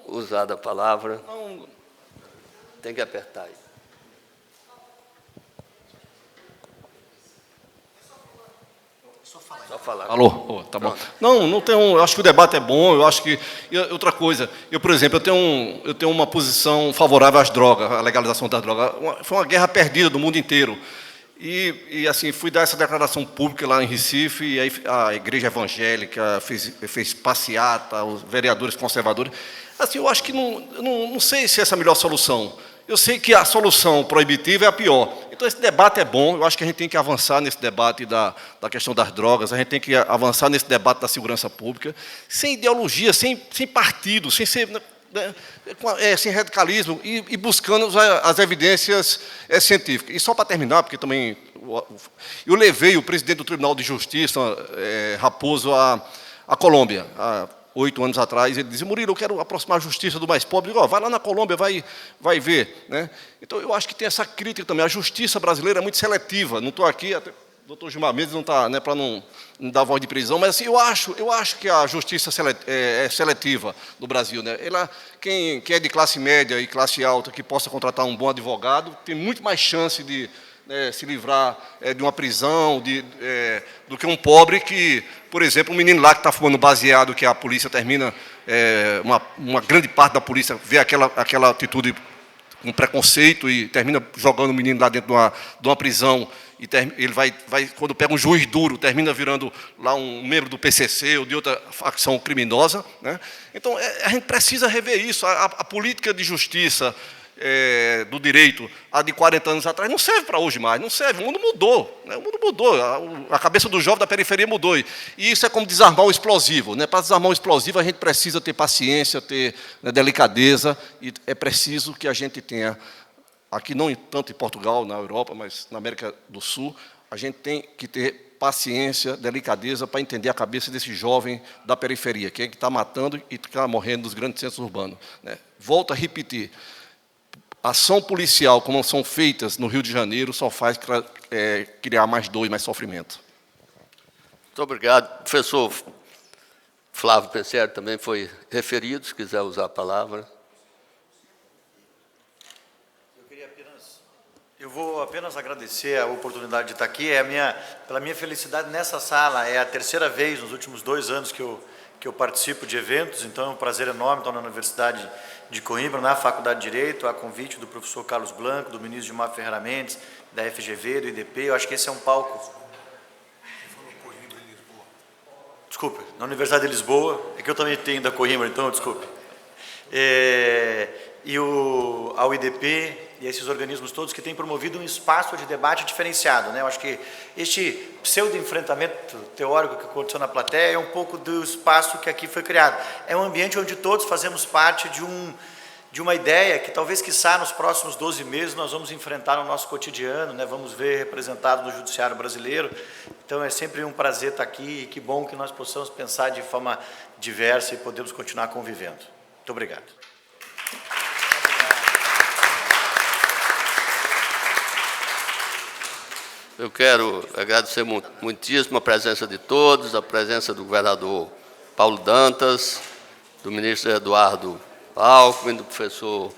usar da palavra. Tem que apertar aí. Só falar. Alô? Tá bom. Não tem eu acho que o debate é bom, eu acho que... outra coisa, por exemplo, eu tenho uma posição favorável às drogas, à legalização das drogas. Foi uma guerra perdida do mundo inteiro. E assim, fui dar essa declaração pública lá em Recife, e aí a igreja evangélica fez passeata, os vereadores conservadores. Assim, eu acho que não sei se essa é a melhor solução. Eu sei que a solução proibitiva é a pior. Então, esse debate é bom, eu acho que a gente tem que avançar nesse debate da questão das drogas, a gente tem que avançar nesse debate da segurança pública, sem ideologia, sem partido, sem ser... sem radicalismo, e buscando as evidências científicas. E só para terminar, porque também eu levei o presidente do Tribunal de Justiça, Raposo, à Colômbia, há 8 anos atrás. Ele dizia: Murilo, eu quero aproximar a justiça do mais pobre. Eu digo: vai lá na Colômbia, vai ver. Né? Então, eu acho que tem essa crítica também. A justiça brasileira é muito seletiva. Não estou aqui... Até, o doutor Gilmar Mendes não está, né, para não dar voz de prisão, mas assim, eu acho que a justiça é seletiva no Brasil. Né? Quem é de classe média e classe alta que possa contratar um bom advogado tem muito mais chance de se livrar de uma prisão do que um pobre que, por exemplo, um menino lá que está fumando baseado, que a polícia termina, uma grande parte da polícia vê aquela atitude com preconceito e termina jogando o menino lá dentro de uma prisão. e ele vai, quando pega um juiz duro, termina virando lá um membro do PCC ou de outra facção criminosa, né? Então, a gente precisa rever isso. A política de justiça, do direito, a de 40 anos atrás, não serve para hoje mais, não serve. O mundo mudou, né? O mundo mudou, a cabeça do jovem da periferia mudou. E isso é como desarmar o explosivo, né? Para desarmar o explosivo, a gente precisa ter paciência, ter, né, delicadeza, e é preciso que a gente tenha, aqui não tanto em Portugal, na Europa, mas na América do Sul, a gente tem que ter paciência, delicadeza, para entender a cabeça desse jovem da periferia, que é que está matando e está morrendo nos grandes centros urbanos, né? Volto a repetir, ação policial, como são feitas no Rio de Janeiro, só faz criar mais dor e mais sofrimento. Muito obrigado. Professor Flávio Pensieri também foi referido, se quiser usar a palavra. Eu vou apenas agradecer a oportunidade de estar aqui. Pela minha felicidade nessa sala, é a terceira vez nos últimos 2 anos que eu participo de eventos, então é um prazer enorme estar na Universidade de Coimbra, na Faculdade de Direito, a convite do professor Carlos Blanco, do ministro Gilmar Ferreira Mendes, da FGV, do IDP. Eu acho que esse é um palco... Desculpe, na Universidade de Lisboa, é que eu também tenho da Coimbra, então desculpe. E ao IDP e esses organismos todos que têm promovido um espaço de debate diferenciado, né? Eu acho que este pseudo-enfrentamento teórico que aconteceu na plateia é um pouco do espaço que aqui foi criado. É um ambiente onde todos fazemos parte de uma ideia que talvez, quiçá, nos próximos 12 meses nós vamos enfrentar no nosso cotidiano, né? Vamos ver representado no judiciário brasileiro. Então é sempre um prazer estar aqui e que bom que nós possamos pensar de forma diversa e podemos continuar convivendo. Muito obrigado. Eu quero agradecer muitíssimo a presença de todos, a presença do governador Paulo Dantas, do ministro Eduardo Alckmin, do professor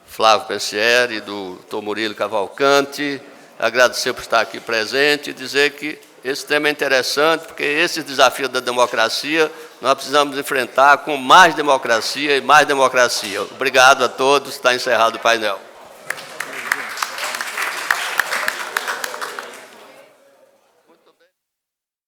Flávio Pensieri, do Dr. Murilo Cavalcante. Agradecer por estar aqui presente e dizer que esse tema é interessante, porque esse desafio da democracia nós precisamos enfrentar com mais democracia e mais democracia. Obrigado a todos. Está encerrado o painel.